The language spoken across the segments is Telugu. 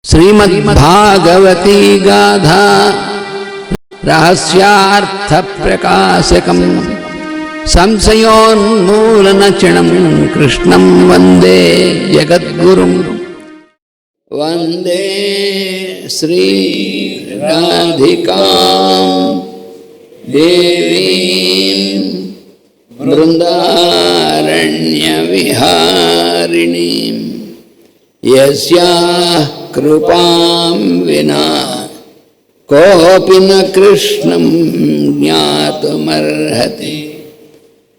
श्रीमद्भागवती गाथा रहस्यार्थ प्रकाशकम् संशयोन्मूलनचिणं कृष्णं वन्दे जगद्गुरुं। वन्दे श्री राधिकां देवीं वृन्दारण्यविहारिणीं यस्याः कृपां विना कोऽपि न कृष्णं ज्ञातुमर्हति।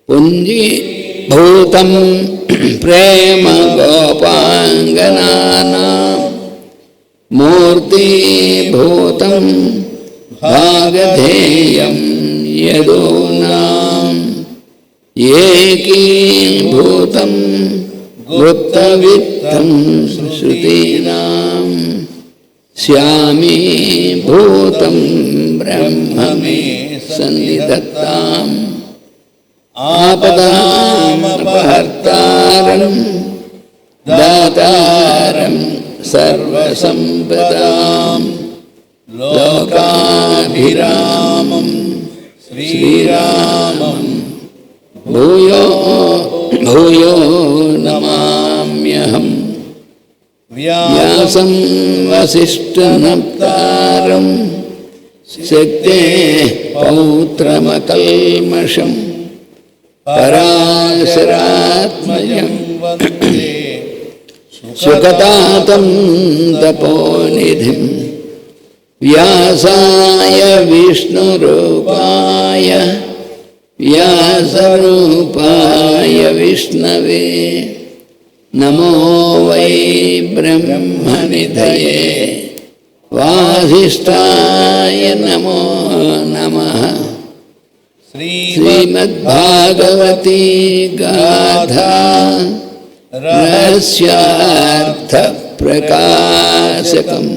पुञ्जीभूतं प्रेम गोपाङ्गनानां मूर्तिभूतं भागधेयं यदूनां एकीभूतं गुप्तवित्तं श्रुतीनां श्यामीभूतं ब्रह्म मे सन्निधत्ताम् आपदामपहर्तारं दातारं सर्वसम्पदां लोकाभिरामं श्रीरामं भूयो भूयो नमाम्यहम्। व्यासं वसिष्ठनप्तारं शक्तेः पौत्रमकल्मषम् पराशरात्मजं वन्दे सुखतातं तपोनिधिं। व्यासाय विष्णुरूपाय व्यासरूपाय विष्णवे नमो वै ब्रह्मनिधये वासिष्ठाय नमो नमः। श्रीमद्भागवती गाथा रहस्यार्थ प्रकाशकम्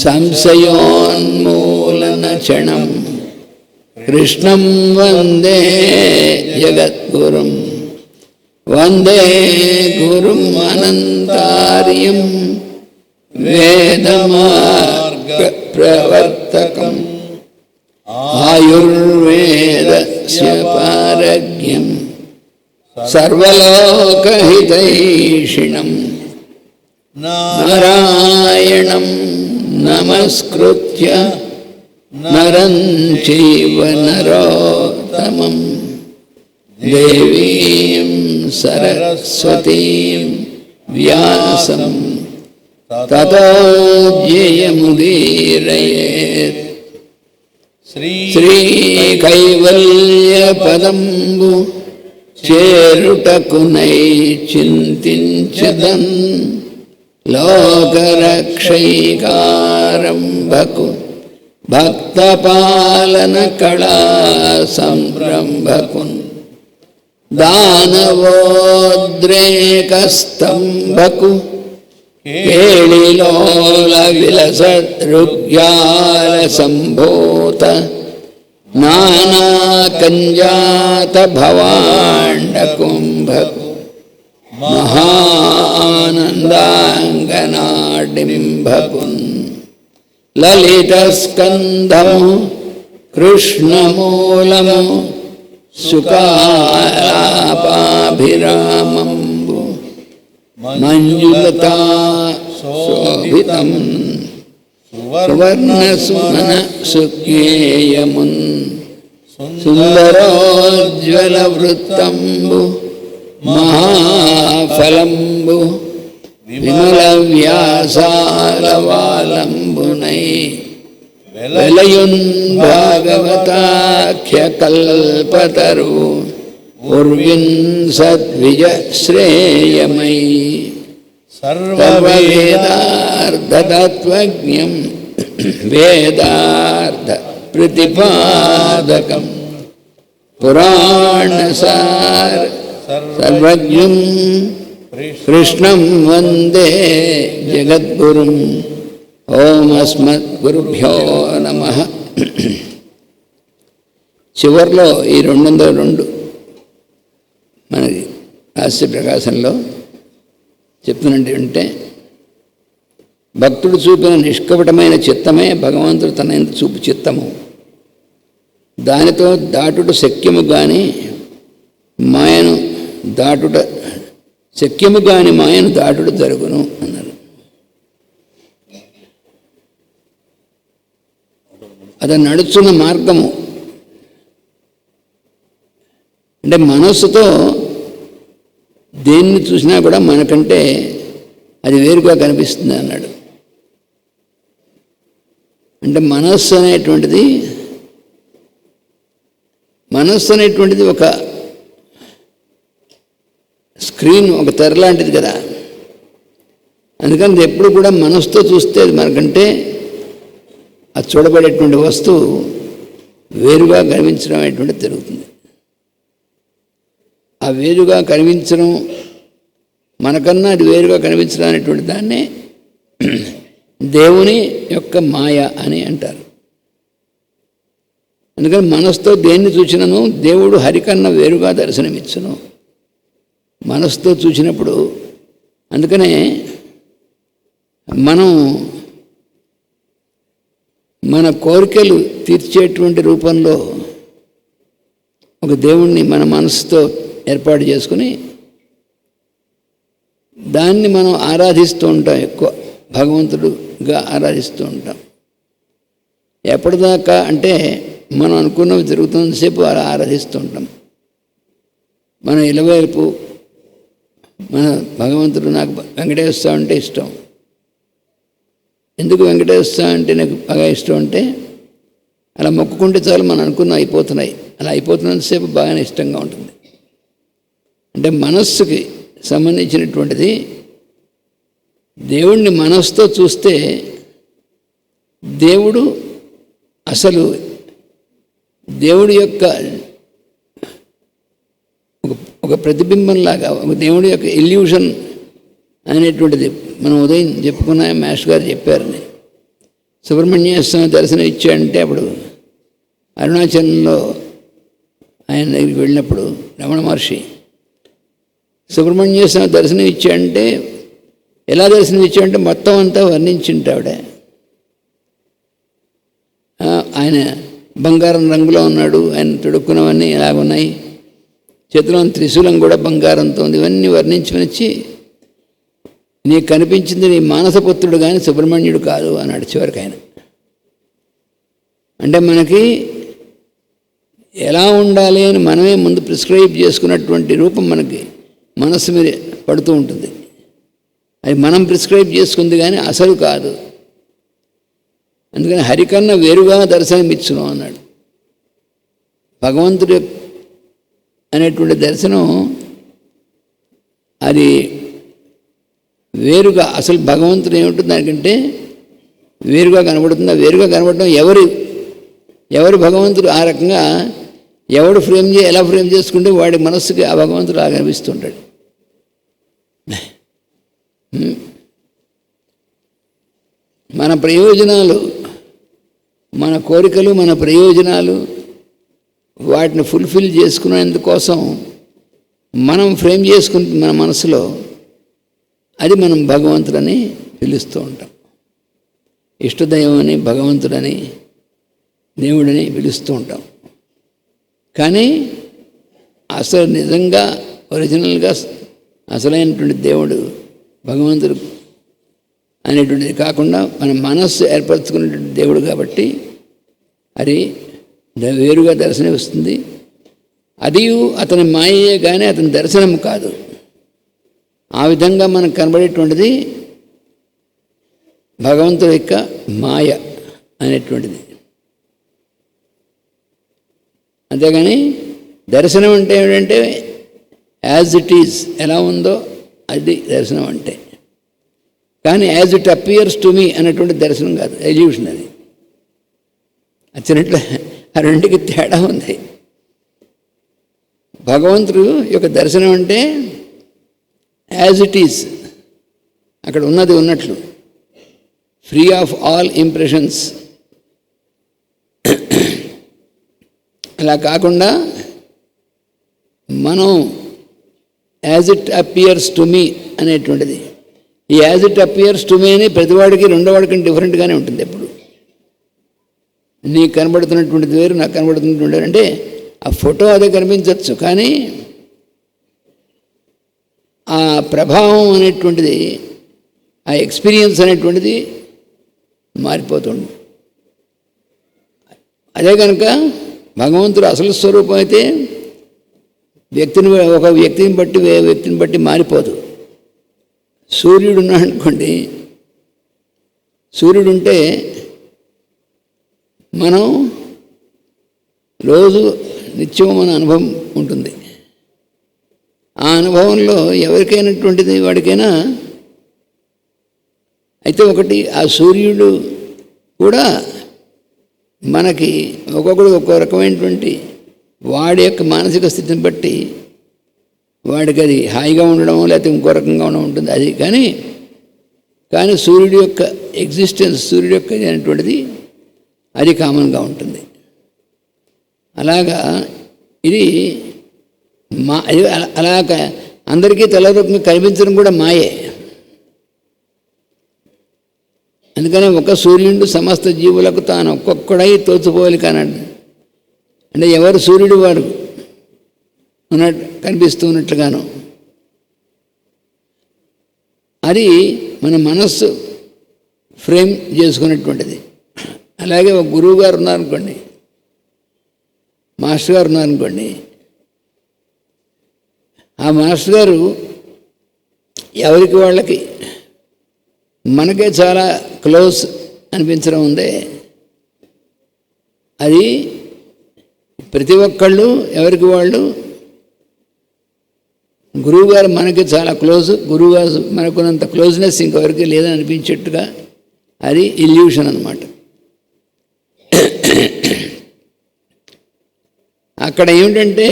संशयोन्मूलनचणं कृष्णं वन्दे जगद्गुरुं। वन्दे गुरुम् अनन्तार्यं वेदमार्गप्रवर्तकम् आयुर्वेदस्य पारज्ञं सर्वलोकहितैषिणं नारायणं नमस्कृत्य नरं चैव नरोत्तमं देवीं सरस्वतीं व्यासं ततो जयमुदीरयेत्। श्रीकैवल्यपदम्बु చేరుటకునై చింతించదన్ లోకరక్షైకారంభకు భక్తపాలన కళా సంరంభకున్ దానవోద్రేకస్తంభకు కేళిలోల విలసదృగ్యాల సంభూత నానాకంజాత భవాండకుంభకు మహానందాంగనాడింభకున్ లలితస్కంధము కృష్ణమూలము సుకాలాపాభిరామంబు మంజులతా శోభితం సువర్ణసుమన సుజ్ఞేయమున్ సుందరోజ్వలవృత్తంబు మహాఫలంబు విమల వ్యాసాలవాలంబునై వెలయున్ భాగవతాఖ్య కల్పతరు ఉర్విన్ సద్విజశ్రేయమై సర్వవేదార్థతత్వజ్ఞం వేదార్థ ప్రతిపాదకం పురాణసార సర్వజ్ఞం కృష్ణం వందే జగద్గురుం. ఓం అస్మద్గురుభ్యో నమః. చివరిలో ఈ 202 మనకి హాస్య ప్రకాశంలో చెప్తున్నట్టు ఉంటే భక్తుడు చూపిన నిష్కపటమైన చిత్తమే భగవంతుడు తన యందు చూపు చిత్తము. దానితో దాటుట శక్యము గాని మాయను దాటుట శక్యము గాని మాయను దాటుట జరుగును అన్నారు. అది నడుచున్న మార్గము. అంటే మనస్సుతో దేన్ని చూసినా కూడా మనకంటే అది వేరుగా కనిపిస్తుంది అన్నాడు. అంటే మనస్సు అనేటువంటిది ఒక స్క్రీన్, ఒక తెర లాంటిది కదా. అందుకని ఎప్పుడు కూడా మనసుతో చూస్తే అది మనకంటే అది చూడబడేటువంటి వస్తువు వేరుగా కనిపించడం అనేటువంటిది జరుగుతుంది. ఆ వేరుగా కనిపించడం, మనకన్నా అది వేరుగా కనిపించడం అనేటువంటి దాన్నే దేవుని యొక్క మాయ అని అంటారు. అందుకని మనసుతో దేన్ని చూసినను దేవుడు హరికన్నా వేరుగా దర్శనమిచ్చును మనసుతో చూసినప్పుడు. అందుకనే మనం మన కోరికలు తీర్చేటువంటి రూపంలో ఒక దేవుణ్ణి మన మనసుతో ఏర్పాటు చేసుకుని దాన్ని మనం ఆరాధిస్తూ ఉంటాం. ఎక్కువ భగవంతుడుగా ఆరాధిస్తూ ఉంటాం. ఎప్పటిదాకా అంటే మనం అనుకున్నవి జరుగుతున్నంతసేపు ఆరాధిస్తూ ఉంటాం. మన ఇలవైపు మన భగవంతుడు నాకు వెంకటేశ్వర స్వామి అంటే ఇష్టం. ఎందుకు వెంకటేశ్వర స్వామి అంటే నాకు బాగా ఇష్టం అంటే అలా మొక్కుకుంటే చాలు మనం అనుకున్న అయిపోతున్నాయి. అలా అయిపోతున్నంతసేపు బాగానే ఇష్టంగా ఉంటుంది. అంటే మనస్సుకి సంబంధించినటువంటిది. దేవుణ్ణి మనస్సుతో చూస్తే దేవుడు అసలు దేవుడి యొక్క ఒక ప్రతిబింబంలాగా, ఒక దేవుడి యొక్క ఇల్యూషన్ అనేటువంటిది మనం ఉదయం చెప్పుకున్న మాస్టర్ గారు చెప్పారని. సుబ్రహ్మణ్య స్వామి దర్శనం ఇచ్చాడంటే అప్పుడు అరుణాచలంలో ఆయన దగ్గరికి వెళ్ళినప్పుడు రమణ మహర్షి సుబ్రహ్మణ్య స్వామి దర్శనం ఇచ్చాడంటే ఎలా దర్శనం ఇచ్చాడంటే మొత్తం అంతా వర్ణించింటావిడ. ఆయన బంగారం రంగులో ఉన్నాడు, ఆయన తొడుక్కున్నవన్నీ ఎలాగున్నాయి, చేతిలో త్రిశూలం కూడా బంగారంతో ఉంది, ఇవన్నీ వర్ణించి నీకు కనిపించింది నీ మానసపుత్రుడు కానీ సుబ్రహ్మణ్యుడు కాదు అన్నాడు చివరికి ఆయన. అంటే మనకి ఎలా ఉండాలి అని మనమే ముందు ప్రిస్క్రైబ్ చేసుకున్నటువంటి రూపం మనకి మనస్సు మీద పడుతూ ఉంటుంది. అది మనం ప్రిస్క్రైబ్ చేసుకుంది కానీ అసలు కాదు. అందుకని హరికన్నా వేరుగా దర్శనమిచ్చును అన్నాడు. భగవంతుడు అనేటువంటి దర్శనం అది వేరుగా, అసలు భగవంతుడు ఏముంటుంది దానికంటే వేరుగా కనబడుతుంది. ఆ వేరుగా కనబడటం ఎవరు భగవంతుడు ఆ రకంగా ఎవడు ఎలా ఫ్రేమ్ చేసుకుంటే వాడి మనస్సుకి ఆ భగవంతుడు ఆ కనిపిస్తుంటాడు. మన ప్రయోజనాలు, మన కోరికలు, మన ప్రయోజనాలు వాటిని ఫుల్ఫిల్ చేసుకునేందుకోసం మనం ఫ్రేమ్ చేసుకుంటుంది మన మనసులో, అది మనం భగవంతుడని పిలుస్తూ ఉంటాం. ఇష్టదైవం అని, భగవంతుడని, దేవుడని పిలుస్తూ ఉంటాం. కానీ అసలు నిజంగా ఒరిజినల్గా అసలైనటువంటి దేవుడు భగవంతుడు అనేటువంటిది కాకుండా మన మనస్సు ఏర్పరచుకునేటువంటి దేవుడు కాబట్టి అది వేరుగా దర్శనం వస్తుంది. అది అతని మాయే కానీ అతని దర్శనం కాదు. ఆ విధంగా మనకు కనబడేటువంటిది భగవంతుడి యొక్క మాయ అనేటువంటిది. అంతేగాని దర్శనం అంటే ఏమిటంటే యాజ్ ఇట్ ఈజ్, ఎలా ఉందో అది దర్శనం అంటే. కానీ as it appears to me అనేటువంటి దర్శనం కాదు, ఎల్యూషన్. అది వచ్చినట్లు ఆ రెండుకి తేడా ఉంది. భగవంతుడు యొక్క దర్శనం అంటే యాజ్ ఇట్ ఈజ్, అక్కడ ఉన్నది ఉన్నట్లు, ఫ్రీ ఆఫ్ ఆల్ ఇంప్రెషన్స్. అలా కాకుండా మనం as it appears to me అనేటువంటిది, as it appears to me అని ప్రతివాడికి రెండోవాడికి డిఫరెంట్గానే ఉంటుంది. ఎప్పుడు నీకు కనబడుతున్నటువంటిది వేరు, నాకు కనబడుతున్నటువంటి వేరు. అంటే ఆ ఫోటో అదే కనిపించవచ్చు, కానీ ఆ ప్రభావం అనేటువంటిది, ఆ ఎక్స్పీరియన్స్ అనేటువంటిది మారిపోతుంది. అదే కనుక భగవంతుడు అసలు స్వరూపం అయితే ఒక వ్యక్తిని బట్టి మారిపోదు. సూర్యుడు ఉన్నాడు అనుకోండి, సూర్యుడు ఉంటే మనం రోజు నిత్యం మన అనుభవం ఉంటుంది. ఆ అనుభవంలో ఎవరికైనటువంటిది వాడికైనా అయితే ఒకటి, ఆ సూర్యుడు కూడా మనకి ఒక్కొక్కడు ఒక్కో రకమైనటువంటి వాడి యొక్క మానసిక స్థితిని బట్టి వాడికి అది హాయిగా ఉండడం లేకపోతే ఇంకో రకంగా ఉండడం ఉంటుంది. అది కానీ సూర్యుడి యొక్క ఎగ్జిస్టెన్స్, సూర్యుడి యొక్క అనేటువంటిది అది కామన్గా ఉంటుంది. అలాగా ఇది అలా అందరికీ తలరూపంగా కనిపించడం కూడా మాయే. అందుకని ఒక సూర్యుడు సమస్త జీవులకు తాను ఒక్కొక్కడై తోచుపోవాలి కానాడు. అంటే ఎవరు సూర్యుడు వారు ఉన్నట్టు కనిపిస్తూ ఉన్నట్లుగాను. అది మన మనస్సు ఫ్రేమ్ చేసుకున్నటువంటిది. అలాగే ఒక గురువు గారు ఉన్నారనుకోండి, మాస్టర్ గారు ఉన్నారనుకోండి, ఆ మాస్టర్ గారు ఎవరికి వాళ్ళకి మనకే చాలా క్లోజ్ అనిపించడం ఉందే, అది ప్రతి ఒక్కళ్ళు ఎవరికి వాళ్ళు గురువుగారు మనకి చాలా క్లోజ్, గురువుగారు మనకున్నంత క్లోజ్నెస్ ఇంకెవరికి లేదని అనిపించేట్టుగా అది ఇల్యూషన్ అన్నమాట. అక్కడ ఏమిటంటే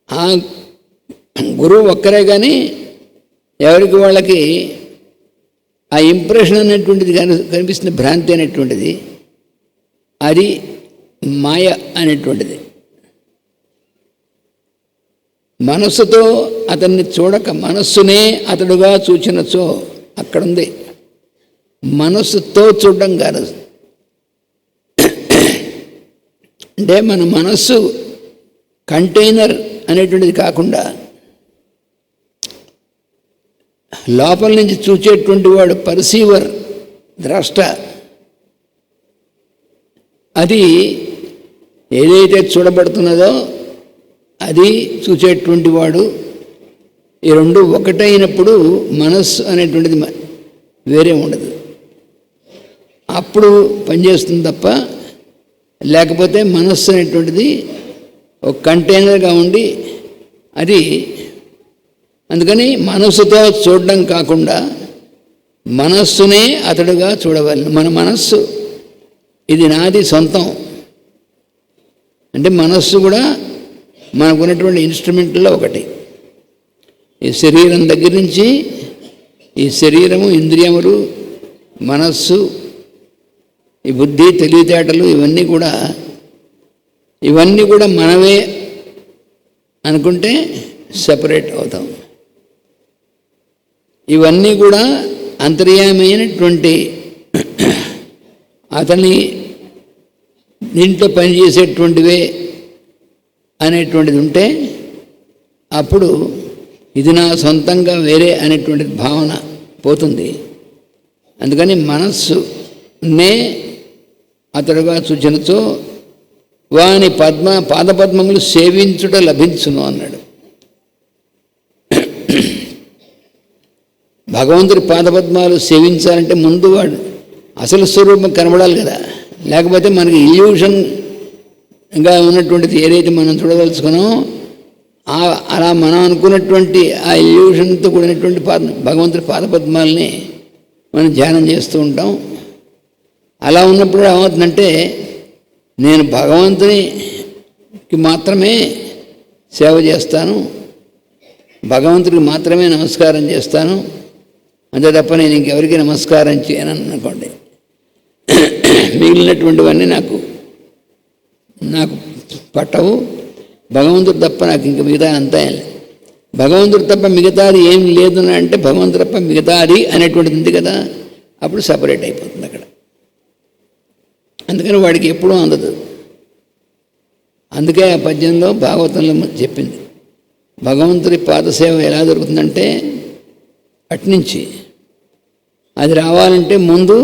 ఆ గురువు ఒక్కరే, కానీ ఎవరికి వాళ్ళకి ఆ ఇంప్రెషన్ అనేటువంటిది కనిపిస్తున్న భ్రాంతి అనేటువంటిది అది మాయ అనేటువంటిది. మనస్సుతో అతన్ని చూడక మనస్సునే అతడుగా చూచినచో అక్కడుంది. మనస్సుతో చూడడం కాదు, అంటే మన మనస్సు కంటైనర్ అనేటువంటిది కాకుండా లోపల నుంచి చూచేటువంటి వాడు పర్సీవర్, ద్రష్ట. అది ఏదైతే చూడబడుతున్నదో అది చూచేటువంటి వాడు. ఈ రెండు ఒకటైనప్పుడు మనస్సు అనేటువంటిది వేరే ఉండదు, అప్పుడు పనిచేస్తుంది తప్ప. లేకపోతే మనస్సు అనేటువంటిది ఒక కంటైనర్గా ఉండి అది, అందుకని మనస్సుతో చూడడం కాకుండా మనస్సునే అతడుగా చూడవాలి. మన మనస్సు ఇది నాది సొంతం అంటే మనస్సు కూడా మనకున్నటువంటి ఇన్స్ట్రుమెంట్లో ఒకటి. ఈ శరీరం దగ్గర నుంచి ఈ శరీరము, ఇంద్రియములు, మనస్సు, ఈ బుద్ధి, తెలివితేటలు ఇవన్నీ కూడా మనవే అనుకుంటే సెపరేట్ అవుతాం. ఇవన్నీ కూడా అంతర్యామైనటువంటి అతని దీంట్లో పనిచేసేటువంటివే అనేటువంటిది ఉంటే అప్పుడు ఇది నా సొంతంగా వేరే అనేటువంటి భావన పోతుంది. అందుకని మనస్సునే అతడుగా సూచనతో వాని పాదపద్మములు సేవించుట లభించును అన్నాడు. భగవంతుడి పాదపద్మాలు సేవించాలంటే ముందు వాడు అసలు స్వరూపం కనబడాలి కదా, లేకపోతే మనకి ఇల్యూషన్గా ఉన్నటువంటిది ఏదైతే మనం చూడదలుచుకున్నామో అలా మనం అనుకున్నటువంటి ఆ ఇల్యూషన్తో కూడినటువంటి భగవంతుడి పాదపద్మాలని మనం ధ్యానం చేస్తూ ఉంటాం. అలా ఉన్నప్పుడు ఏమవుతుందంటే నేను భగవంతునికి మాత్రమే సేవ చేస్తాను, భగవంతుడికి మాత్రమే నమస్కారం చేస్తాను, అంతే తప్ప నేను ఇంకెవరికి నమస్కారం చేయను అనుకోండి. మిగిలినటువంటివన్నీ నాకు పట్టవు, భగవంతుడు తప్ప నాకు ఇంక మిగతా అంతా భగవంతుడు తప్ప మిగతాది ఏం లేదు అంటే భగవంతుడు తప్ప మిగతాది అనేటువంటిది ఉంది కదా, అప్పుడు సపరేట్ అయిపోతుంది అక్కడ. అందుకని వాడికి ఎప్పుడూ అందదు. అందుకే ఆ పద్యంలో భాగవతంలో చెప్పింది, భగవంతుడి పాదసేవ ఎలా దొరుకుతుందంటే అట్నుంచి అది రావాలంటే ముందు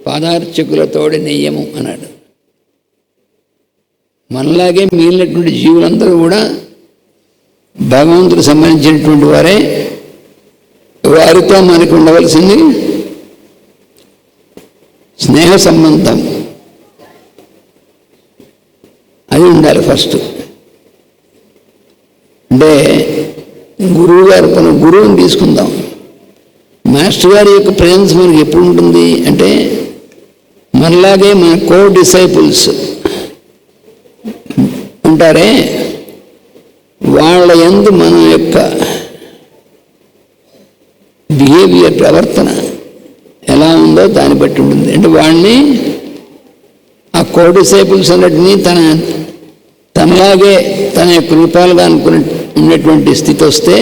పాదార్చకులతోడి నెయ్యము అన్నాడు. మనలాగే మిగిలినటువంటి జీవులందరూ కూడా భగవంతుడికి సంబంధించినటువంటి వారే. వారితో మనకు ఉండవలసింది స్నేహ సంబంధం, అది ఉండాలి ఫస్ట్. అంటే గురువు గారు గురువుని తీసుకుందాం. మాస్టర్ గారి యొక్క ప్రెజెన్స్ మనకి ఎప్పుడు ఉంటుంది అంటే మనలాగే మన కో డిసైపుల్స్ ఉంటారే, వాళ్ళ యందు మన యొక్క బిహేవియర్, ప్రవర్తన ఎలా ఉందో దాన్ని బట్టి ఉంటుంది. అంటే వాళ్ళని ఆ కో డిసైపుల్స్ అన్నిటినీ తనలాగే తన యొక్క రూపాలుగా అనుకుని ఉన్నటువంటి స్థితి వస్తే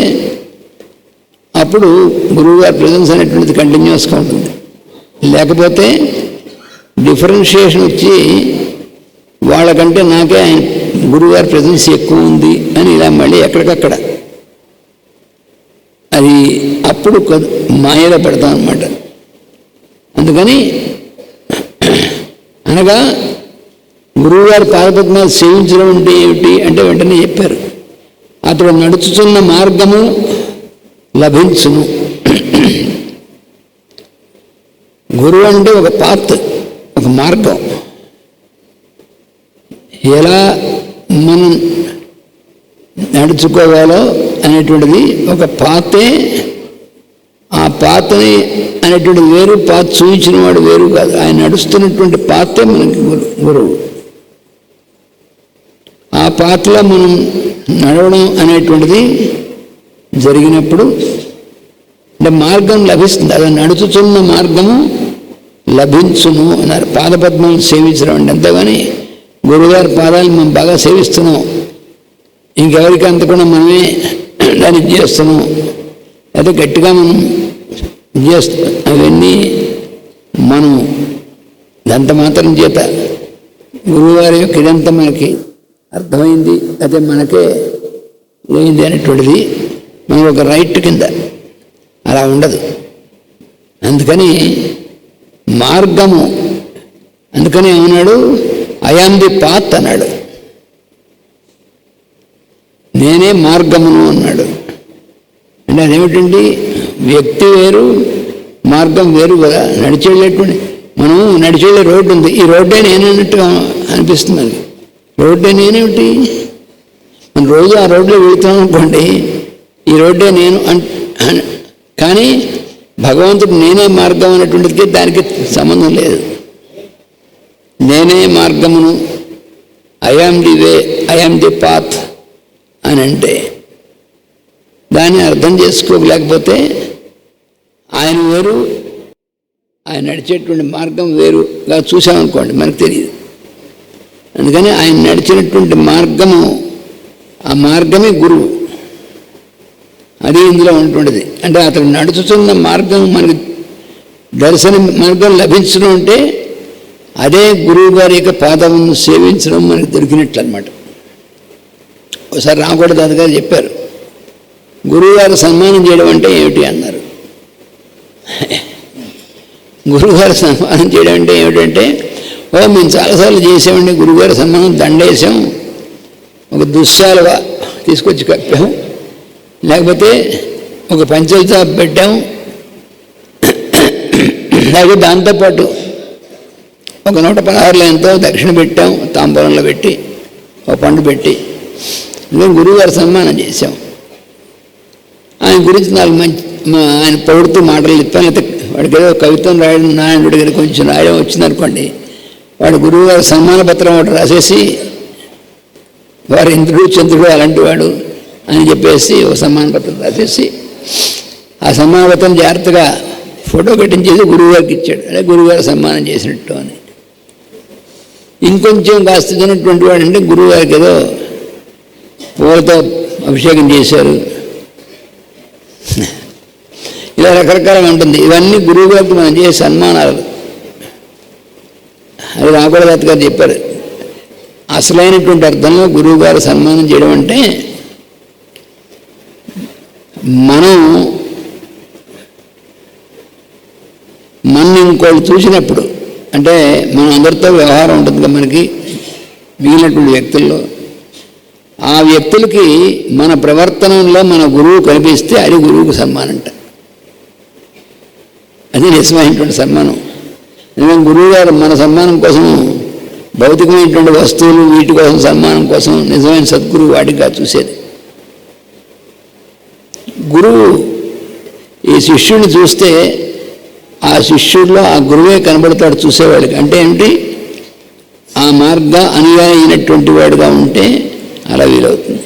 అప్పుడు గురువుగారి ప్రెజెన్స్ అనేటువంటిది కంటిన్యూస్గా ఉంటుంది. లేకపోతే డిఫరెన్షియేషన్ వచ్చి వాళ్ళకంటే నాకే ఆయన గురువుగారి ప్రెజెన్స్ ఎక్కువ ఉంది అని ఇలా మళ్ళీ ఎక్కడికక్కడ అది అప్పుడు మాయలో పెడతాం అన్నమాట. అందుకని అనగా గురువుగారి పాదపద్మాలు సేవించడం అంటే ఏమిటి అంటే వెంటనే చెప్పారు, అతడు నడుచుతున్న మార్గము లభించును. గురువు అంటే ఒక పాత్, ఒక మార్గం. ఎలా మనం నడుచుకోవాలో అనేటువంటిది ఒక పాతే. ఆ పాతని అనేటువంటిది వేరు, పాత చూపించిన వాడు వేరు కాదు. ఆయన నడుస్తున్నటువంటి పాతే మనకి గురువు. ఆ పాతలో మనం నడవడం అనేటువంటిది జరిగినప్పుడు అంటే మార్గం లభిస్తుంది. అలా నడుచుతున్న మార్గము లభించును అన్నారు. పాదపద్మం సేవించడం అంటే అంతేగాని గురువుగారి పాదాలు మనం బాగా సేవిస్తున్నాం, ఇంకెవరికి అంతకుండా మనమే దాన్ని చేస్తున్నాం, అయితే గట్టిగా మనం చేస్తాం. అవన్నీ మనం దంత మాత్రం చేత గురువుగారి యొక్క ఇదంతా మనకి అర్థమైంది, అదే మనకే పోయింది అనేటువంటిది మనకు ఒక రైట్ కింద అలా ఉండదు. అందుకని మార్గము, అందుకని ఏమన్నాడు, ఐఆమ్ ది పాత్ అన్నాడు, నేనే మార్గమును అన్నాడు. అంటే అదేమిటండి, వ్యక్తి వేరు మార్గం వేరు కదా. నడిచేళ్ళేటువంటి మనం నడిచేళ్ళే రోడ్డు ఉంది, ఈ రోడ్డే నేనన్నట్టుగా అనిపిస్తుంది. రోడ్డే నేనేమిటి, మనం రోజు ఆ రోడ్లో వెళుతున్నాం అనుకోండి, ఈ రోడ్డే నేను కానీ భగవంతుడు నేనే మార్గం అనేటువంటిది దానికి సంబంధం లేదు. నేనే మార్గమును, I am the way, I am the path అని అంటే దాన్ని అర్థం చేసుకోలేకపోతే ఆయన వేరు, ఆయన నడిచేటువంటి మార్గం వేరుగా చూసామనుకోండి మనకు తెలియదు. అందుకని ఆయన నడిచినటువంటి మార్గము, ఆ మార్గమే గురువు. అది ఇందులో ఉన్నటువంటిది. అంటే అతను నడుచుతున్న మార్గం మనకి దర్శన మార్గం లభించడం అంటే అదే గురువు గారి యొక్క పాదమును సేవించడం మనకు దొరికినట్లు అనమాట. ఒకసారి రామకోట దాదా గారు చెప్పారు, గురువుగారు సన్మానం చేయడం అంటే ఏమిటి అన్నారు. గురువుగారు సన్మానం చేయడం అంటే ఏమిటంటే, మేము చాలాసార్లు చేసామండి గురువుగారు సన్మానం, దండేసాం, ఒక దుశ్శాలుగా తీసుకొచ్చి కప్పాం, లేకపోతే ఒక పంచెల చాప పెట్టాం, లేకపోతే దాంతోపాటు ఒక 116 ఎంతో దక్షిణ పెట్టాం, తాంబూలంలో పెట్టి ఒక పండు పెట్టి గురువుగారు సన్మానం చేశాం. ఆయన గురించి నాకు ఆయన పొగుడుతూ మాటలు చెప్పాను. అయితే వాడికి ఏదో కవిత్వం రాయడం, నారాయణుడి గారికి కొంచెం రాయడం వచ్చిందనుకోండి, వాడు గురువుగారు సన్మాన పత్రం ఒకటి రాసేసి వారు ఇంద్రుడు చంద్రుడు అలాంటి వాడు అని చెప్పేసి ఒక సన్మాన పత్రం రాసేసి ఆ సన్మాన పత్రం జాగ్రత్తగా ఫోటో కట్టించేసి గురువుగారికి ఇచ్చాడు. అదే గురువుగారు సన్మానం చేసినట్టు అని. ఇంకొంచెం కాస్త తిన్నటువంటి వాడు అంటే గురువుగారికి ఏదో పూలతో అభిషేకం చేశారు, ఇలా రకరకాలుగా ఉంటుంది. ఇవన్నీ గురువు గారికి మనం చేసే సన్మానాలు. అది రాఘవదత్త గారు చెప్పారు. అసలైనటువంటి అర్థంలో గురువు గారు సన్మానం చేయడం అంటే మనం ఇంకోళ్ళు చూసినప్పుడు, అంటే మన అందరితో వ్యవహారం ఉంటుంది కదా మనకి మిగిలినటువంటి వ్యక్తుల్లో, ఆ వ్యక్తులకి మన ప్రవర్తనలో మన గురువు కనిపిస్తే అది గురువుకు సన్మానం అంట. అది నిజమైనటువంటి సన్మానం. ఎందుకంటే గురువు గారు మన సన్మానం కోసం భౌతికమైనటువంటి వస్తువులు వీటి కోసం సన్మానం కోసం నిజమైన సద్గురువు వాటిగా చూసేది. గురువు ఈ శిష్యుడిని చూస్తే ఆ శిష్యుడిలో ఆ గురువే కనబడతాడు చూసేవాడికి. అంటే ఏమిటి, ఆ మార్గ అనుయాయి అయినటువంటి వాడుగా ఉంటే అలా వీలవుతుంది.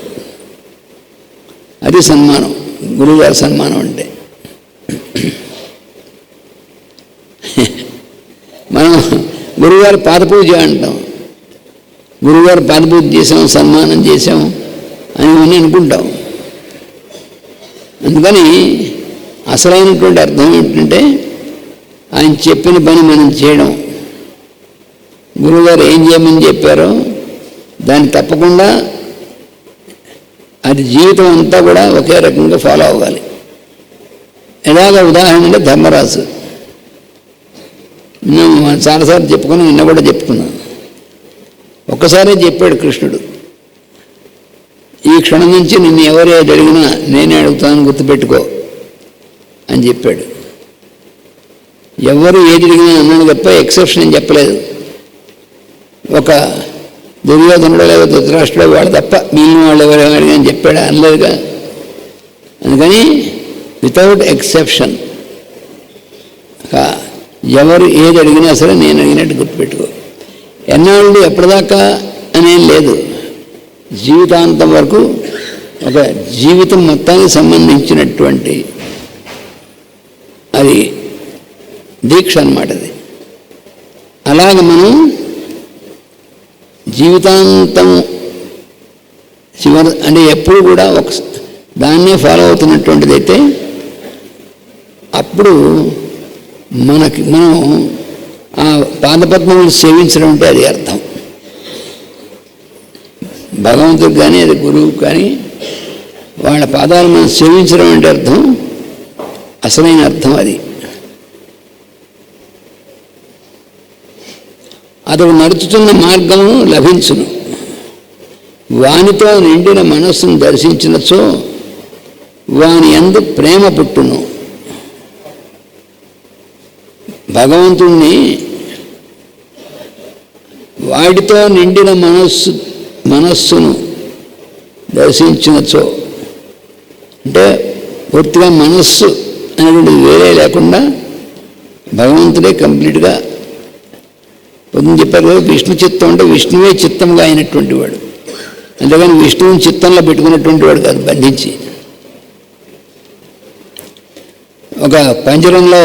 అది సన్మానం, గురువుగారి సన్మానం అంటే. మనం గురువుగారు పాదపూజ అంటాం. గురువుగారు పాదపూజ చేసాం, సన్మానం చేసాం అని అనుకుంటాం. అందుకని అసలైనటువంటి అర్థం ఏంటంటే ఆయన చెప్పిన పని మనం చేయడం. గురువుగారు ఏం చేయమని చెప్పారో దాన్ని తప్పకుండా అది జీవితం అంతా కూడా ఒకే రకంగా ఫాలో అవ్వాలి. ఎలాగ ఉదాహరణగా ధర్మరాజు, నేను చాలాసార్లు చెప్పుకుని నిన్న కూడా చెప్పుకున్నాను. ఒక్కసారే చెప్పాడు కృష్ణుడు, ఈ క్షణం నుంచి నిన్ను ఎవరు ఏది అడిగినా నేనే అడుగుతాను గుర్తుపెట్టుకో అని చెప్పాడు. ఎవరు ఏది అడిగినా అన్నాను తప్ప ఎక్సెప్షన్ అని చెప్పలేదు. ఒక దుర్యోధనుడో లేదా ధృతరాష్ట్రుడో వాడు తప్ప మిగిలిన వాళ్ళు ఎవరు అడిగా అని చెప్పాడు, అనలేదుగా. అందుకని వితౌట్ ఎక్సెప్షన్ ఎవరు ఏది అడిగినా సరే నేను అడిగినట్టు గుర్తుపెట్టుకో. ఎన్నాళ్ళు ఎప్పటిదాకా అనేం లేదు, జీవితాంతం వరకు ఒక జీవితం మొత్తానికి సంబంధించినటువంటి అది దీక్ష అన్నమాట. అది అలాగ మనం జీవితాంతం అంటే ఎప్పుడు కూడా ఒక దాన్నే ఫాలో అవుతున్నటువంటిది అయితే అప్పుడు మనం ఆ పాదపద్మములు సేవించడం అంటే అది అర్థం. భగవంతుడికి కానీ అది గురువుకి కానీ వాళ్ళ పాదాలు మనం సేవించడం అంటే అర్థం, అసలైన అర్థం అది. అతడు నడుచుతున్న మార్గము లభించును, వానితో నిండిన మనస్సును దర్శించినచో వాని యందు ప్రేమ పుట్టును. భగవంతుణ్ణి వాటితో నిండిన మనస్సును దర్శించినచో, అంటే పూర్తిగా మనస్సు అనేటువంటిది వేరే లేకుండా భగవంతుడే కంప్లీట్గా. పొద్దున చెప్పారు విష్ణు చిత్తం అంటే విష్ణువే చిత్తంగా అయినటువంటి వాడు, అంతేగాని విష్ణువుని చిత్తంలో పెట్టుకున్నటువంటి వాడు కాదు బంధించి. ఒక పంజరంలో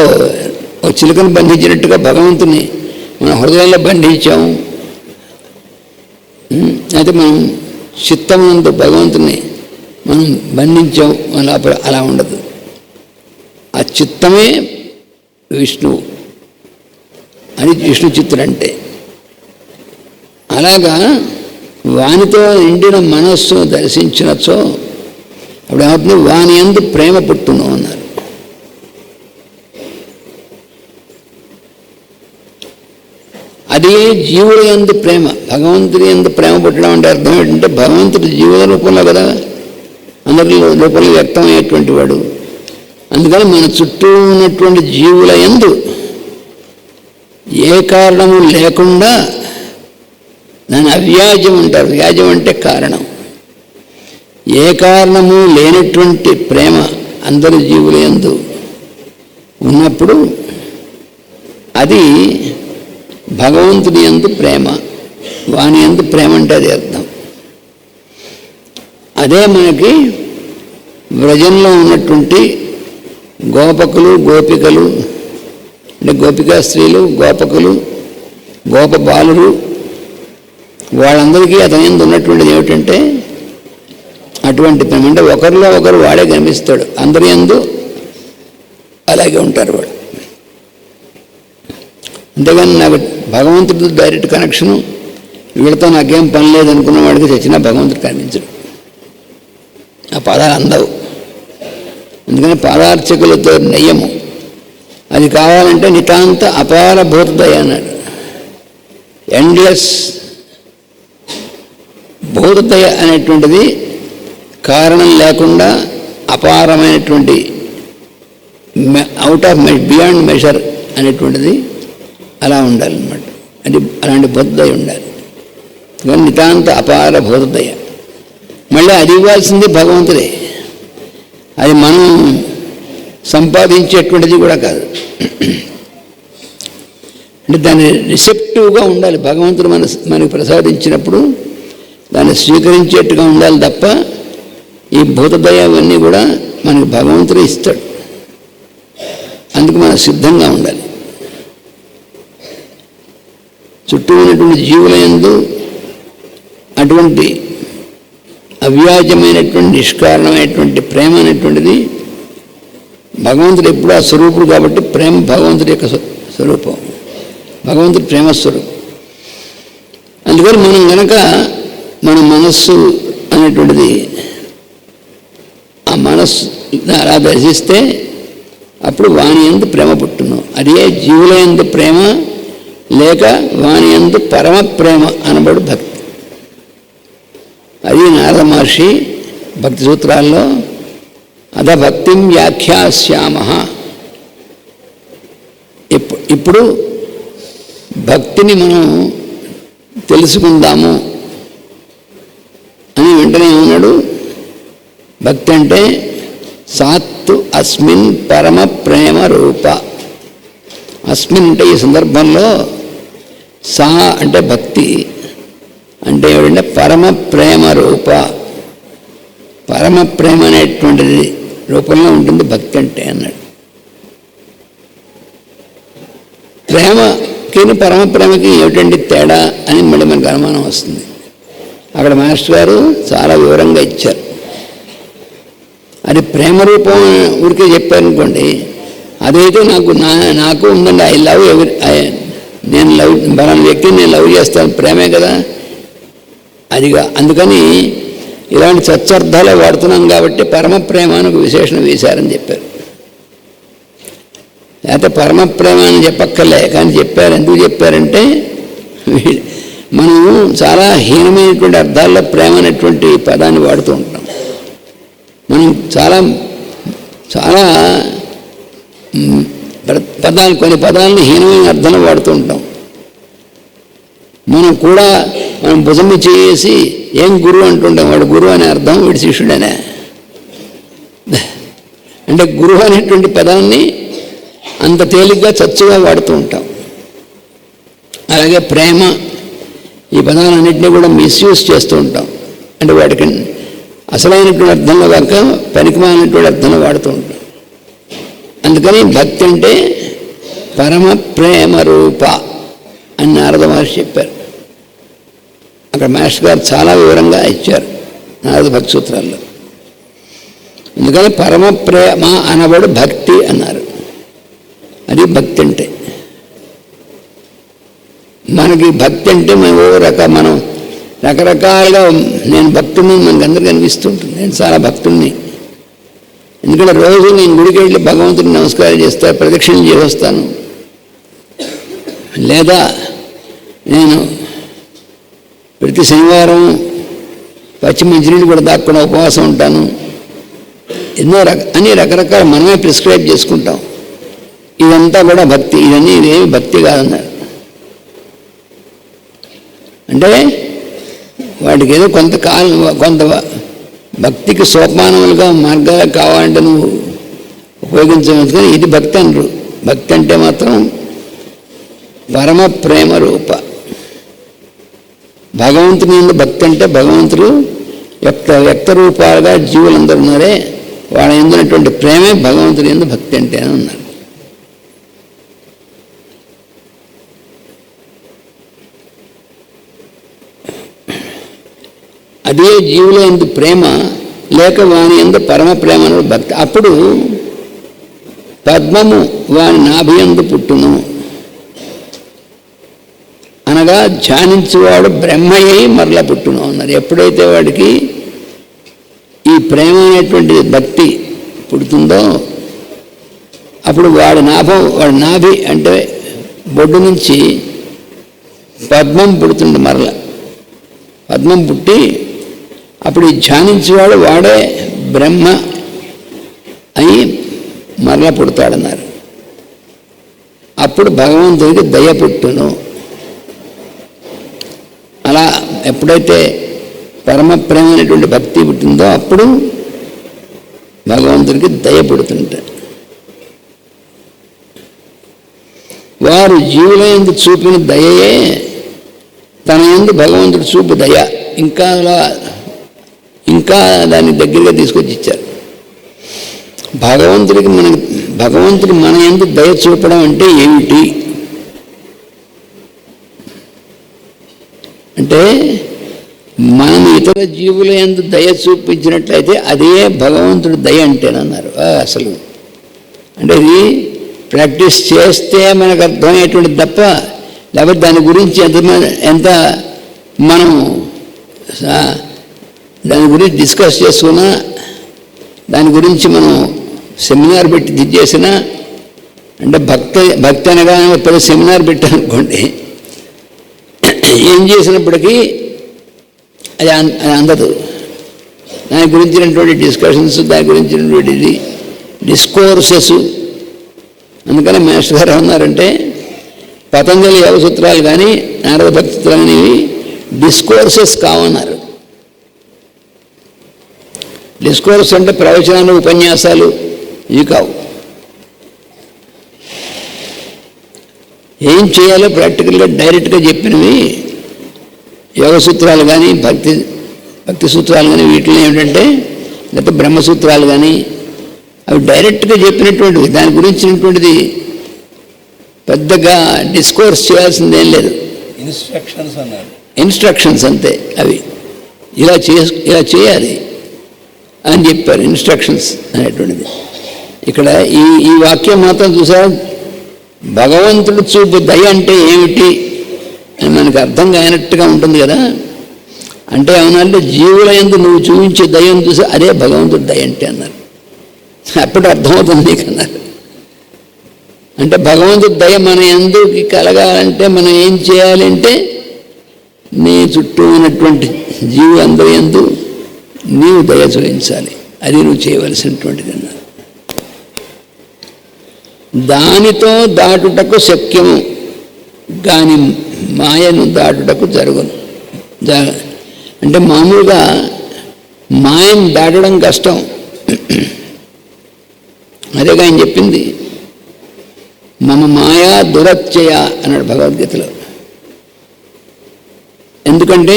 ఒక చిలుకను బంధించినట్టుగా భగవంతుని మన హృదయంలో బంధించాము. అయితే మనం చిత్తమునందు భగవంతుని మనం బంధించాం, అలా ఉండదు. ఆ చిత్తమే విష్ణువు అని విష్ణు చిత్తుడు అంటే. అలాగా వానితో నిండిన మనస్సును దర్శించినచో అప్పుడు ఏమవుతుంది, వాని యందు ప్రేమ పుట్టును అన్నారు. అది జీవుల యందు ప్రేమ, భగవంతుడి యందు ప్రేమ పుట్టడం అంటే అర్థం ఏంటంటే భగవంతుడు జీవుల రూపంలో కదా అందరి రూపంలో వ్యక్తమయ్యేటువంటి వాడు. అందుకని మన చుట్టూ ఉన్నటువంటి జీవుల యందు ఏ కారణము లేకుండా దాన్ని అవ్యాజ్యం అంటారు. వ్యాజ్యం అంటే కారణం. ఏ కారణము లేనటువంటి ప్రేమ అందరి జీవుల యందు ఉన్నప్పుడు అది భగవంతుని యందు ప్రేమ, వాని యందు ప్రేమ అంటే అది అర్థం. అదే మనకి వ్రజంలో ఉన్నటువంటి గోపకులు గోపికలు అంటే గోపికా స్త్రీలు గోపకులు గోప బాలురు వాళ్ళందరికీ అతని యందు ఉన్నటువంటిది ఏమిటంటే అటువంటి ప్రేమ. అంటే ఒకరిలో ఒకరు వాడే కనిపిస్తాడు, అందరి యందు అలాగే ఉంటారు వాళ్ళు. అంతేగాని నాకు భగవంతుడితో డైరెక్ట్ కనెక్షను, వీళ్ళతో నాకేం పని లేదనుకున్న వాడికి చచ్చినా భగవంతుడు కనిపించడు, ఆ పదాలు అందవు. అందుకని పాదార్చకులతో నయ్యము. అది కావాలంటే నితాంత అపార భూతదయ అన్నాడు. ఎండ్లెస్ భూతదయ అనేటువంటిది కారణం లేకుండా అపారమైనటువంటి అవుట్ ఆఫ్ బియాండ్ మెజర్ అనేటువంటిది అలా ఉండాలన్నమాట. అది అలాంటి భూతదయ ఉండాలి. కానీ నితాంత అపార భూతదయ. మళ్ళీ అది ఇవ్వాల్సింది భగవంతుడే, అది మనం సంపాదించేటువంటిది కూడా కాదు. అంటే దాన్ని రిసెప్టివ్గా ఉండాలి. భగవంతుడు మనకు ప్రసాదించినప్పుడు దాన్ని స్వీకరించేట్టుగా ఉండాలి తప్ప ఈ భూతదయ అవన్నీ కూడా మనకు భగవంతుడు ఇస్తాడు. అందుకు మనం సిద్ధంగా ఉండాలి. చుట్టూ ఉన్నటువంటి జీవుల యందు అటువంటి అవ్యాజమైనటువంటి నిష్కారణమైనటువంటి ప్రేమ అనేటువంటిది భగవంతుడు ఎప్పుడు ఆ స్వరూపుడు కాబట్టి ప్రేమ భగవంతుడి యొక్క స్వరూపం, భగవంతుడి ప్రేమస్వరూపం. అందుకని మనం కనుక మన మనస్సు అనేటువంటిది ఆ మనస్సు అలా దర్శిస్తే అప్పుడు వాని యందు ప్రేమ పుట్టును. అదే జీవుల యందు ప్రేమ లేక వాని యందు పరమ ప్రేమ అనబడు భక్తి. అది నారద మహర్షి భక్తి సూత్రాల్లో అధ భక్తిం వ్యాఖ్యాస్యామ. ఇప్పుడు భక్తిని మనం తెలుసుకుందాము అని వెంటనే ఉన్నాడు. భక్తి అంటే సాత్తు అస్మిన్ పరమ ప్రేమ రూప. అస్మిన్ అంటే ఈ సందర్భంలో సా అంటే భక్తి అంటే ఏమిటంటే పరమ ప్రేమ రూప. పరమ ప్రేమ అనేటువంటిది రూపంలో ఉంటుంది భక్తి అంటే అన్నాడు. ప్రేమకి పరమ ప్రేమకి ఏమిటండి తేడా అని మళ్ళీ మనకు అనుమానం వస్తుంది. అక్కడ మాస్టర్ గారు చాలా వివరంగా ఇచ్చారు. అది ప్రేమ రూపం ఊరికే చెప్పారనుకోండి, అదైతే నాకు ఉందండి, ఐ లవ్ ఎవరి, నేను లవ్ బలానా వ్యక్తిని నేను లవ్ చేస్తాను, ప్రేమే కదా అదిగా. అందుకని ఇలాంటి సత్సర్థాలే వాడుతున్నాం కాబట్టి పరమ ప్రేమ అని ఒక విశేషణ వేశారని చెప్పారు. లేకపోతే పరమ ప్రేమ అని చెప్పక్కర్లే, కానీ చెప్పారు. ఎందుకు చెప్పారంటే మనం చాలా హీనమైనటువంటి అర్థాల్లో ప్రేమ అనేటువంటి పదాన్ని వాడుతూ ఉంటాం. మనం చాలా చాలా పదాలు, కొన్ని పదాలను హీనమైన అర్థంలో వాడుతూ ఉంటాం. మనం కూడా మనం భుజమి చేసి ఏం గురువు అంటుంటాం, వాడు గురువు అనే అర్థం, వీడి శిష్యుడనే. అంటే గురువు అనేటువంటి పదాన్ని అంత తేలిగ్గా చచ్చుగా వాడుతూ ఉంటాం. అలాగే ప్రేమ ఈ పదాలన్నింటినీ కూడా మిస్యూజ్ చేస్తూ ఉంటాం. అంటే వాటికి అసలైనటువంటి అర్థంలో కాక పనికిమాలినటువంటి అర్థంలో వాడుతూ ఉంటాం. అందుకని భక్తి అంటే పరమ ప్రేమ రూప అని నారద మహర్షి చెప్పారు. అక్కడ మాస్టర్ గారు చాలా వివరంగా ఇచ్చారు నారద భక్తి సూత్రాల్లో. అందుకని పరమ ప్రేమ అనబడు భక్తి అన్నారు. అది భక్తి అంటే. మనకి భక్తి అంటే మనం రకరకాలుగా నేను భక్తుడిని మనకు అందరికీ అనిపిస్తుంటుంది. నేను చాలా భక్తుడిని, ఎందుకంటే రోజు నేను గుడికి వెళ్ళి భగవంతుడిని నమస్కారం చేస్తాను, ప్రదక్షిణ చేసి వస్తాను. లేదా నేను ప్రతి శనివారం పచ్చి మంచినీళ్ళు కూడా దాక్కుని ఉపవాసం ఉంటాను. ఎన్నో అన్ని రకరకాల మనమే ప్రిస్క్రైబ్ చేసుకుంటాం. ఇదంతా కూడా భక్తి. ఇదేమి భక్తి కాదన్నారు. అంటే వాటికి ఏదో కొంత భక్తికి సోపానములుగా మార్గాలు కావాలంటే నువ్వు ఉపయోగించవచ్చు, కానీ ఇది భక్తి అనరు. భక్తి అంటే మాత్రం పరమ ప్రేమ రూప. భగవంతుని యందు భక్తి అంటే భగవంతుడు వ్యక్త రూపాలుగా జీవులందరూ ఉన్నారే, వాళ్ళ ఎందున్నటువంటి ప్రేమే భగవంతుని యందు భక్తి అంటే అని ఉన్నారు. అదే జీవుల యందు ప్రేమ లేక వాని యందు పరమ ప్రేమ అనే భక్తి. అప్పుడు పద్మము వాని నాభియందు పుట్టును అనగా ధ్యానించువాడు బ్రహ్మయ్యి మరల పుట్టును అన్నారు. ఎప్పుడైతే వాడికి ఈ ప్రేమ అనేటువంటి భక్తి పుడుతుందో అప్పుడు వాడి నాభి అంటే బొడ్డు నుంచి పద్మం పుడుతుంది. మరల పద్మం పుట్టి అప్పుడు ఈ ధ్యానించేవాడు వాడే బ్రహ్మ అయి మరల పుడతాడన్నారు. అప్పుడు భగవంతుడికి దయ పుట్టును. అలా ఎప్పుడైతే పరమ ప్రేమ అనేటువంటి భక్తి పుట్టిందో అప్పుడు భగవంతుడికి దయ పుడుతుంటాడు. వారు జీవుల యందు చూపిన దయయే తన యందు భగవంతుడు చూపు దయ ఇంకా దాన్ని దగ్గరగా తీసుకొచ్చి ఇచ్చారు. భగవంతుడు మన యందు దయ చూపడం అంటే ఏమిటి అంటే మనం ఇతర జీవుల యందు దయ చూపించినట్లయితే అదే భగవంతుడు దయ అంటేనన్నారు. అసలు అంటే ఇది ప్రాక్టీస్ చేస్తే మనకు అర్థమయ్యేటువంటిది తప్ప లేకపోతే దాని గురించి ఎంత మనం దాని గురించి డిస్కస్ చేసుకున్నా దాని గురించి మనం సెమినార్ పెట్టి దిద్దేసినా అంటే భక్తి అనగా పెద్ద సెమినార్ పెట్టామనుకోండి, ఏం చేసినప్పటికీ అది అందదు. దాని గురించినటువంటి డిస్కషన్స్, దాని గురించినటువంటి డిస్కోర్సెస్. అందుకని మాస్టర్ గారు ఏమన్నారంటే పతంజలి యోగ సూత్రాలు కానీ నారద భక్తి సూత్రాలు అనేవి డిస్కోర్సెస్ కావన్నారు. డిస్కోర్స్ అంటే ప్రవచనాలు, ఉపన్యాసాలు ఇవి కావు. ఏం చేయాలో ప్రాక్టికల్గా డైరెక్ట్గా చెప్పినవి యోగ సూత్రాలు కానీ భక్తి సూత్రాలు కానీ వీటిలో ఏమిటంటే లేకపోతే బ్రహ్మసూత్రాలు కానీ అవి డైరెక్ట్గా చెప్పినటువంటివి. దాని గురించినటువంటిది పెద్దగా డిస్కోర్స్ చేయాల్సిందేం లేదు. ఇన్స్ట్రక్షన్స్ అన్నారు. ఇన్స్ట్రక్షన్స్ అంతే. అవి ఇలా చేయాలి అని చెప్పారు. ఇన్స్ట్రక్షన్స్ అనేటువంటిది ఇక్కడ ఈ వాక్యం మాత్రం చూసారా, భగవంతుడు చూపు దయ అంటే ఏమిటి అని మనకు అర్థం కానట్టుగా ఉంటుంది కదా. అంటే ఏమన్నారంటే జీవుల యందు నువ్వు చూపించే దయను చూసి అదే భగవంతుడు దయ అంటే అన్నారు. అప్పుడు అర్థమవుతుంది నీకు అన్నారు. అంటే భగవంతుడి దయ మన యందుకి కలగాలంటే మనం ఏం చేయాలంటే నీ చుట్టూ ఉన్నటువంటి జీవులందరి యందు నీవు దయ చూపించాలి. అది నువ్వు చేయవలసినటువంటిది అన్నారు. దానితో దాటుటకు శక్యము కానీ మాయను దాటుటకు జరుగును. అంటే మామూలుగా మాయను దాటడం కష్టం. అదేగా ఆయన చెప్పింది, మమ మాయా దురత్యయ అన్నాడు భగవద్గీతలో. ఎందుకంటే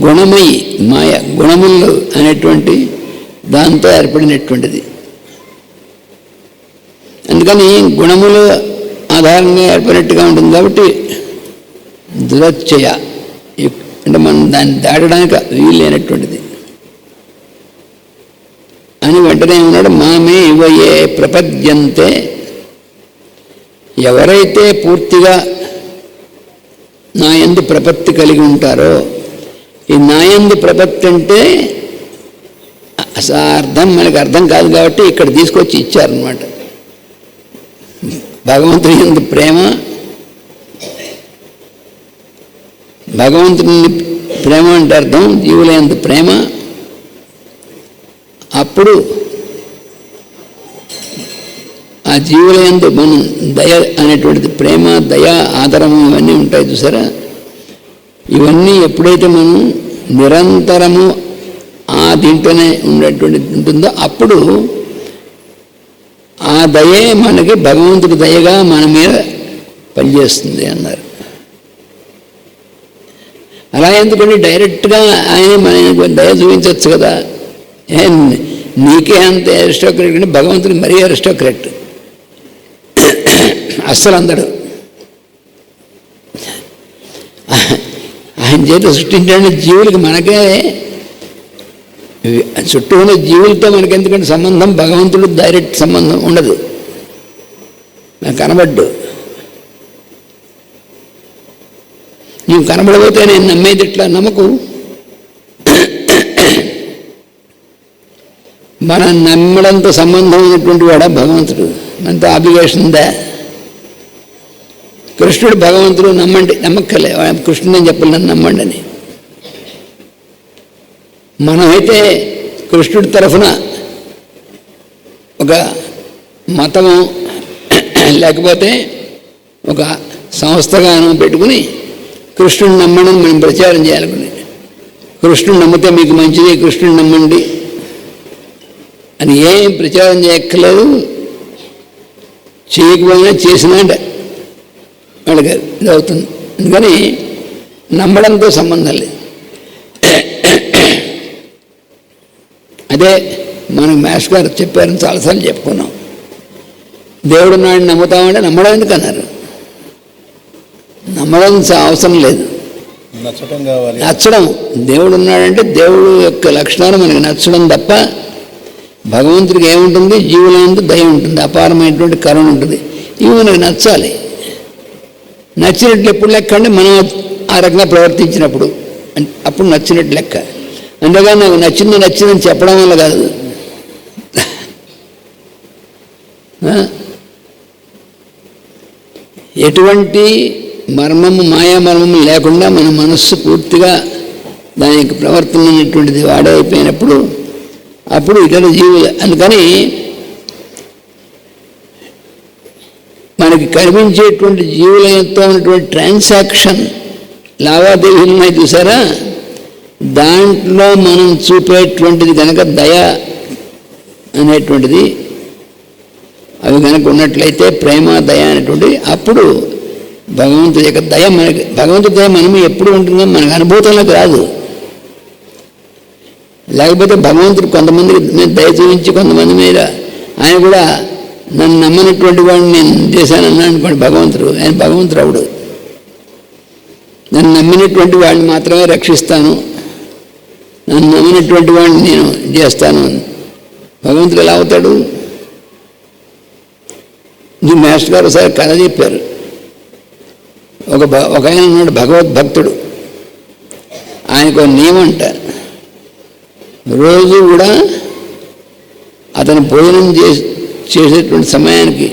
గుణమయి మాయ, గుణములు అనేటువంటి దాంతో ఏర్పడినటువంటిది. అందుకని గుణములు ఆధారంగా ఏర్పడినట్టుగా ఉంటుంది కాబట్టి దురత్యయ అంటే మనం దాన్ని దాటడానికి వీలైనటువంటిది అని వెంటనే ఉన్నాడు. మామే ఇవయే ప్రపద్యంతే, ఎవరైతే పూర్తిగా నాయందు ప్రపత్తి కలిగి ఉంటారో, ఈ నాయందు ప్రపత్తి అంటే అర్థం మనకు అర్థం కాదు కాబట్టి ఇక్కడ తీసుకొచ్చి ఇచ్చారనమాట. భగవంతుని యందు ప్రేమ, భగవంతుని ప్రేమ అంటే అర్థం జీవుల యందు ప్రేమ. అప్పుడు ఆ జీవుల యందు మనం దయ అనేటువంటిది, ప్రేమ, దయ, ఆదరము ఇవన్నీ ఉంటాయి చూసారా. ఇవన్నీ ఎప్పుడైతే మనం నిరంతరము ఆ దీంట్లోనే ఉండేటువంటిది ఉంటుందో అప్పుడు ఆ దయే మనకి భగవంతుడి దయగా మన మీద పనిచేస్తుంది అన్నారు. అలా ఎందుకంటే డైరెక్ట్గా ఆయన మన దయ చూపించవచ్చు కదా. నీకే అంత అరిస్టోక్రేట్ అంటే భగవంతుడికి మరీ అరిస్టోక్రేట్ అస్సలు అందడు. ఆయన చేత సృష్టించడానికి జీవులకి మనకే చుట్టూ ఉన్న జీవులతో మనకెందుకంటే సంబంధం, భగవంతుడు డైరెక్ట్ సంబంధం ఉండదు. నాకు కనబడ్డు. నువ్వు కనబడబోతే నేను నమ్మేది ఎట్లా? నమ్మకు. మనం నమ్మడంతో సంబంధం అయినటువంటి వాడా భగవంతుడు? మనతో ఆబ్లిగేషన్ ఉందా? కృష్ణుడు భగవంతుడు నమ్మండి, నమ్మక్కలే. కృష్ణుడు చెప్పాలి నన్ను నమ్మండి అని. మనమైతే కృష్ణుడి తరఫున ఒక మతము లేకపోతే ఒక సంస్థగానం పెట్టుకుని కృష్ణుని నమ్మడం మనం ప్రచారం చేయాలనుకుని, కృష్ణుని నమ్మితే మీకు మంచిది, కృష్ణుని నమ్మండి అని ఏం ప్రచారం చేయక్కర్లేదు. చేయకపోయినా చేసినా వాళ్ళకి ఇది అవుతుంది. అందుకని నమ్మడంతో సంబంధం లేదు. అదే మనకు మాస్టర్ గారు చెప్పారని చాలాసార్లు చెప్పుకున్నాం. దేవుడు నాడు నమ్ముతామంటే నమ్మడం ఎందుకు అన్నారు? నమ్మడం అవసరం లేదు, నచ్చడం కావాలి. నచ్చడం. దేవుడు ఉన్నాడంటే దేవుడు యొక్క లక్షణాలు మనకి నచ్చడం తప్ప భగవంతుడికి ఏముంటుంది? జీవులందు దయ ఉంటుంది, అపారమైనటువంటి కరుణ ఉంటుంది. ఇవి మనకు నచ్చాలి. నచ్చినట్లు ఎప్పుడు లెక్క అంటే మనం ఆ రకంగా ప్రవర్తించినప్పుడు అప్పుడు నచ్చినట్టు లెక్క. అందుకని నాకు నచ్చిందని చెప్పడం వల్ల కాదు. ఎటువంటి మర్మము, మాయామర్మము లేకుండా మన మనస్సు పూర్తిగా దాని యొక్క ప్రవర్తన అనేటువంటిది వాడైపోయినప్పుడు అప్పుడు ఇతర జీవులు. అందుకని మనకి కనిపించేటువంటి జీవులతో ఉన్నటువంటి ట్రాన్సాక్షన్ లావాదేవీలు ఉన్నాయి చూసారా, దాంట్లో మనం చూపేటువంటిది కనుక దయ అనేటువంటిది అవి కనుక ఉన్నట్లయితే, ప్రేమ దయ అనేటువంటిది, అప్పుడు భగవంతుడి యొక్క దయ మనకి, భగవంతుడి దయ మనం ఎప్పుడు ఉంటుందో మనకు అనుభూతంలోకి రాదు. లేకపోతే భగవంతుడు కొంతమంది మీద దయ చూపించి కొంతమంది మీద ఆయన కూడా నన్ను నమ్మనటువంటి వాడిని నేను చేశానన్నా అనుకోండి భగవంతుడు, ఆయన భగవంతుడు అవడు. నన్ను నమ్మినటువంటి వాడిని మాత్రమే రక్షిస్తాను, నన్ను నమ్మినటువంటి వాడిని నేను చేస్తాను. భగవంతుడు ఎలా అవుతాడు? ఈ మాస్టర్ గారు ఒకసారి కథ చెప్పారు. ఒక ఆయన ఉన్నాడు భగవద్భక్తుడు. ఆయనకు నియమం అంట, రోజు కూడా అతను భోజనం చేసేటువంటి సమయానికి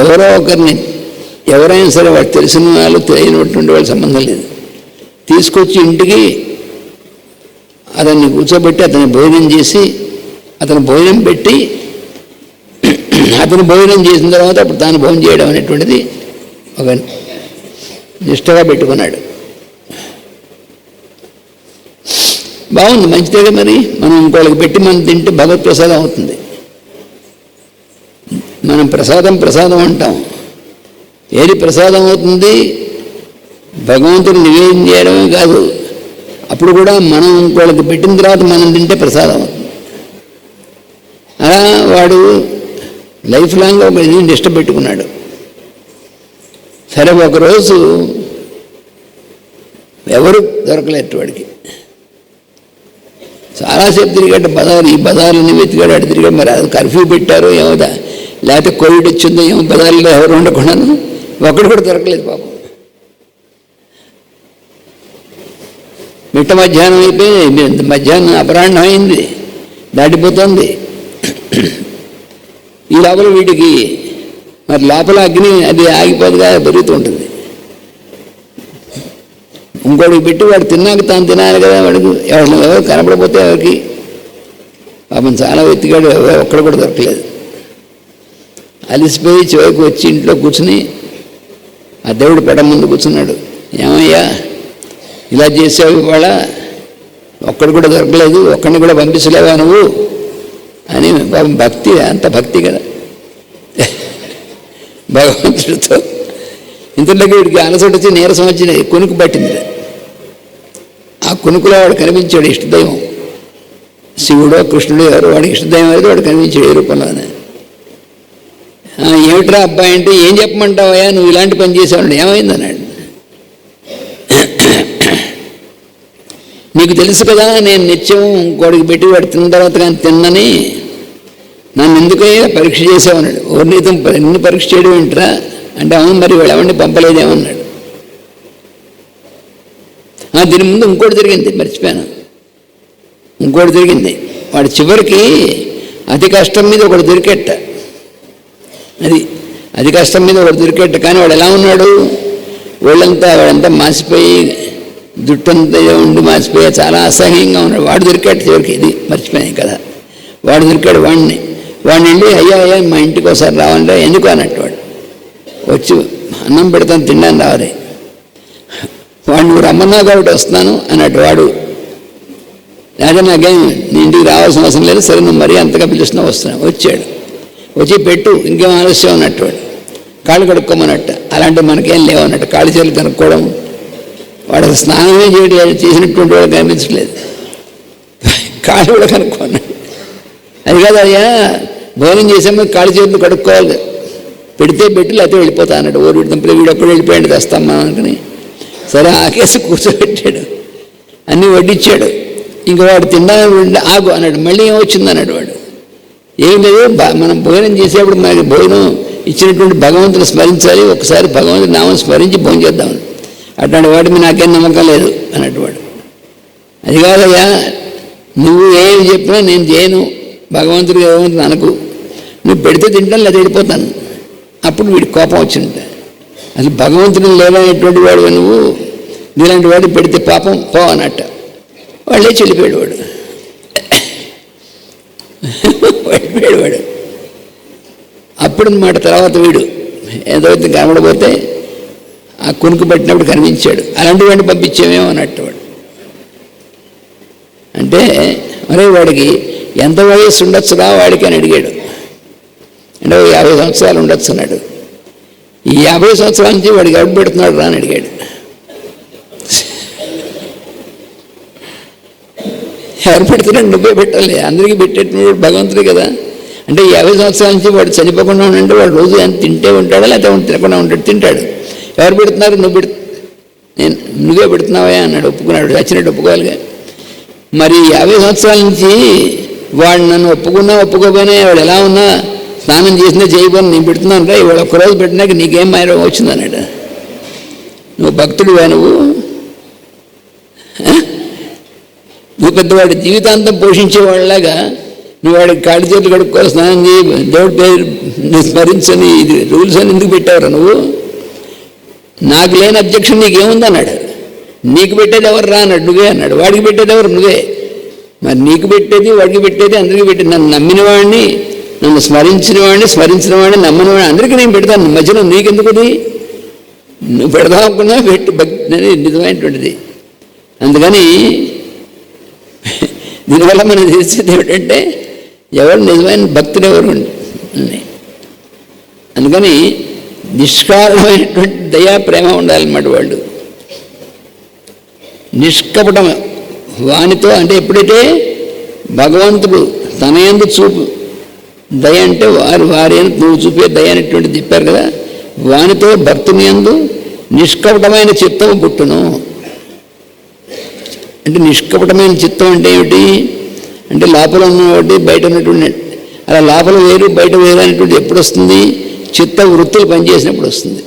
ఎవరో ఒకరిని, ఎవరైనా సరే వాడు తెలిసిన వాళ్ళు తెలియనటువంటి వాళ్ళు సంబంధం లేదు, తీసుకొచ్చి ఇంటికి అతన్ని కూర్చోబెట్టి అతన్ని భోజనం చేసి అతను భోజనం పెట్టి అతను భోజనం చేసిన తర్వాత అప్పుడు తాను భోజనం చేయడం అనేటువంటిది ఒక నిష్టగా పెట్టుకున్నాడు. బాగుంది, మంచిదే. మరి మనం ఇంకోళ్ళకి పెట్టి మనం తింటే భగవత్ ప్రసాదం అవుతుంది. మనం ప్రసాదం అంటాం. ఏది ప్రసాదం అవుతుంది? భగవంతుడు నివేదన చేయడమే కాదు, అప్పుడు కూడా మనం ఇంకోళ్ళకి పెట్టిన తర్వాత మనం తింటే ప్రసాదం అవుతుంది. అలా వాడు లైఫ్ లాంగ్ ఒక ఇది నిష్ట పెట్టుకున్నాడు. సరే, ఒకరోజు ఎవరు దొరకలేదు వాడికి. చాలాసేపు తిరిగాడు బజారు, ఈ బజార్లని వెతికాడు, అటు తిరిగాడు. మరి అది కర్ఫ్యూ పెట్టారు ఏమోదా, లేకపోతే కోవిడ్ వచ్చిందో ఏమో, బజార్లో ఎవరు ఉండకుండాను ఒకడు కూడా దొరకలేదు పాపం. మిట్ట మధ్యాహ్నం అయిపోయింది, మధ్యాహ్నం అపరాహ్నం అయింది, దాటిపోతుంది. ఈ లోపల వీటికి మరి లోపల అగ్ని అది ఆగిపోదుగా పెరుగుతూ ఉంటుంది. ఇంకోటికి పెట్టి వాడు తిన్నాక తాను తినాలి కదా, వాడికి ఎవరు కనపడపోతే ఎవరికి పాపం చాలా వెతికాడు, ఒక్కడ కూడా దొరకలేదు. అలిసిపోయి చివరికి వచ్చి ఇంట్లో కూర్చుని ఆ దేవుడి పడ ముందు కూర్చున్నాడు. ఏమయ్యా ఇలా చేసావు, ఇవాళ ఒక్కడు కూడా దొరకలేదు, ఒక్కడిని కూడా పంపించలేవా నువ్వు అని. పాపం భక్తి, అంత భక్తి కదా భగవంతుడితో. ఇంతలోకి వీడికి అలసట వచ్చి నీరసం వచ్చి కొనుక్కు పట్టింది. ఆ కొనుక్కులో వాడు కనిపించాడు ఇష్టదైవం, శివుడో కృష్ణుడో ఎవరు, వాడికి ఇష్టదైవం అయితే వాడు కనిపించాడు ఏ రూపంలోనే. ఏమిట్రా అబ్బాయి అంటే, ఏం చెప్పమంటావయ్యా నువ్వు ఇలాంటి పని చేసావు? ఏమైందన్నాడు. నీకు తెలుసు కదా నేను నిత్యం ఇంకోడికి పెట్టి వాడు తిన్న తర్వాత కానీ తిన్నని, నన్ను ఎందుకయ్యా పరీక్ష చేసామన్నాడు. ఓర్నీతం ఎన్ని పరీక్ష చేయడం ఏంట్రా అంటే, అవును మరి వీళ్ళు ఎవరిని పంపలేదేమన్నాడు. దీని ముందు ఇంకోటి జరిగింది, మర్చిపోయాను. ఇంకోటి జరిగింది. వాడు చివరికి అతి కష్టం మీద ఒకటి దొరికెట్ట. అది కష్టం మీద ఒకటి దొరికెట్ట. కానీ వాడు ఎలా ఉన్నాడు, వాడంతా మాసిపోయి, జుట్టంతా ఉండి మాసిపోయి చాలా అసహ్యంగా ఉన్నాడు. వాడు దొరికాడు చివరికి. ఇది మర్చిపోయాను కదా. వాడు దొరికాడు. వాడిని వెళ్ళి అయ్యా మా ఇంటికి ఒకసారి రావాలంటే, ఎందుకు అన్నట్టు వాడు వచ్చి అన్నం పెడతాను తిన్నాను రావాలి. వాడు నువ్వు రమ్మన్నావు కాబట్టి వస్తున్నాను అన్నట్టు. వాడు లేదా నాకేం నీ ఇంటికి రావాల్సిన అవసరం లేదు, సరే నువ్వు మరీ అంతగా పిలుస్తున్నావు వస్తున్నావు. వచ్చాడు. వచ్చి పెట్టు, ఇంకేం ఆలస్యం అన్నట్టు. వాడు కాళ్ళు కడుక్కోమన్నట్టు. అలాంటివి మనకేం లేవు అన్నట్టు. కాళ్ళు చేతులు కనుక్కోవడం. వాడు స్నానమే చేసినటువంటి వాడు కనిపించట్లేదు. కాళ్ళు కూడా కనుక్కోన్నాడు. అది కాదు అయ్యా, భోజనం చేసాము కాళ్ళు చేతులు కడుక్కోవాలి, పెడితే పెట్టి లేకపోతే వెళ్ళిపోతా అన్నట్టు. ఓడి తంపలే వీడొక్కడు వెళ్ళిపోయాడు తెస్తాం మనం అనుకుని. సరే ఆకేసి కూర్చోబెట్టాడు, అన్నీ వడ్డించాడు. ఇంక వాడు తిన్నాడు. ఆగు అన్నాడు. మళ్ళీ ఏమొచ్చింది అన్నాడు వాడు. ఏం లేదు, మనం భోజనం చేసేప్పుడు మనకి భోజనం ఇచ్చినటువంటి భగవంతుని స్మరించాలి, ఒకసారి భగవంతుని నామం స్మరించి భోజనం చేద్దామని. అట్లాంటి వాడి మీద నాకేం నమ్మకం లేదు అన్నట్టు వాడు. అది కాదయ్యా, నువ్వు ఏం చెప్పినా నేను చేయను, భగవంతుడికి భగవంతుని అనకు, నువ్వు పెడితే తింటాను లేదా వెళ్ళిపోతాను. అప్పుడు వీడికి కోపం వచ్చింట. అసలు భగవంతుని లేనటువంటి వాడు నువ్వు, నీలాంటి వాడు పెడితే పాపం పో అన్నట్ట. వాళ్ళే చెల్లిపోయాడు వాడు. వెళ్ళిపోయాడు వాడు. అప్పుడు అన్నమాట తర్వాత వీడు ఏదో కనబడబోతే ఆ కునుకు పట్టినప్పుడు కనిపించాడు. అలాంటి వాడిని పంపించేమేమో అన్నట్టు వాడు. అంటే మరే వాడికి ఎంత వయస్సు ఉండొచ్చురా వాడికి అని అడిగాడు. అంటే 50 సంవత్సరాలు ఉండొచ్చు అన్నాడు. ఈ 50 సంవత్సరాల నుంచి వాడికి ఎవడు పెడుతున్నాడు రా అని అడిగాడు. ఎవరు పెడుతున్నాడు? నువ్వే పెట్టాలి, అందరికీ పెట్టేట్టున్నాడు భగవంతుడే కదా. అంటే 50 సంవత్సరాల నుంచి వాడు చనిపోకుండా ఉండంటే వాడు రోజు ఎంత తింటే ఉంటాడా లేకపోతే తినకుండా ఉంటాడు? తింటాడు. ఎవరు పెడుతున్నారు? నువ్వే పెడుతున్నావా అన్నాడు. ఒప్పుకున్నాడు. చచ్చినట్టు ఒప్పుకోవాలిగా. మరి 50 సంవత్సరాల నుంచి వాడు నన్ను ఒప్పుకోపోయినా వాడు ఎలా ఉన్నా స్నానం చేసినా చేయబోని నేను పెడుతున్నాను రా, ఇవాళ ఒక్కరోజు పెట్టినాక నీకేం మాయరోగం వచ్చింది అన్నాడు. నువ్వు భక్తుడివా? నువ్వు పెద్దవాడి జీవితాంతం పోషించేవాళ్ళలాగా నువ్వు వాడికి కాళ్ళు చేతులు కడుక్కోవాలి, స్నానం చేయి, దేవుడి పేరు స్మరించని ఇది రూల్స్ అని ఎందుకు పెట్టావురా నువ్వు? నాకు లేని అబ్జెక్షన్ నీకేముంది అన్నాడు. నీకు పెట్టేది ఎవరు రా అన్నాడు. నువ్వే అన్నాడు. వాడికి పెట్టేది ఎవరు? నువ్వే. మరి నీకు పెట్టేది వాడికి పెట్టేది అందరికీ పెట్టేది. నన్ను నమ్మిన వాడిని, నన్ను స్మరించిన వాడిని నమ్మిన వాడిని అందరికీ నేను పెడతాను. మధ్యలో నీకెందుకుది? నువ్వు పెడదాం అనుకున్నా పెట్టు. భక్తి అనేది నిజమైనటువంటిది. అందుకని దీనివల్ల మనం తెలిసేది ఏమిటంటే ఎవరు నిజమైన భక్తులు ఎవరు అని. అందుకని నిష్కారణమైనటువంటి దయా ప్రేమ ఉండాలన్నమాట. వాళ్ళు నిష్కపటం వానితో, అంటే ఎప్పుడైతే భగవంతుడు తన యందు చూపు దయ అంటే వారి నువ్వు చూపే దయ అనేటువంటి చెప్పారు కదా, వానితో భక్తుని యందు నిష్కపటమైన చిత్తం పుట్టును. అంటే నిష్కపటమైన చిత్తం అంటే ఏమిటి అంటే లోపల ఉన్నటువంటి బయట ఉన్నటువంటి, అలా లోపల వేరు బయట వేరు అనేటువంటి ఎప్పుడు వస్తుంది? చిత్త వృత్తులు పనిచేసినప్పుడు వస్తుంది.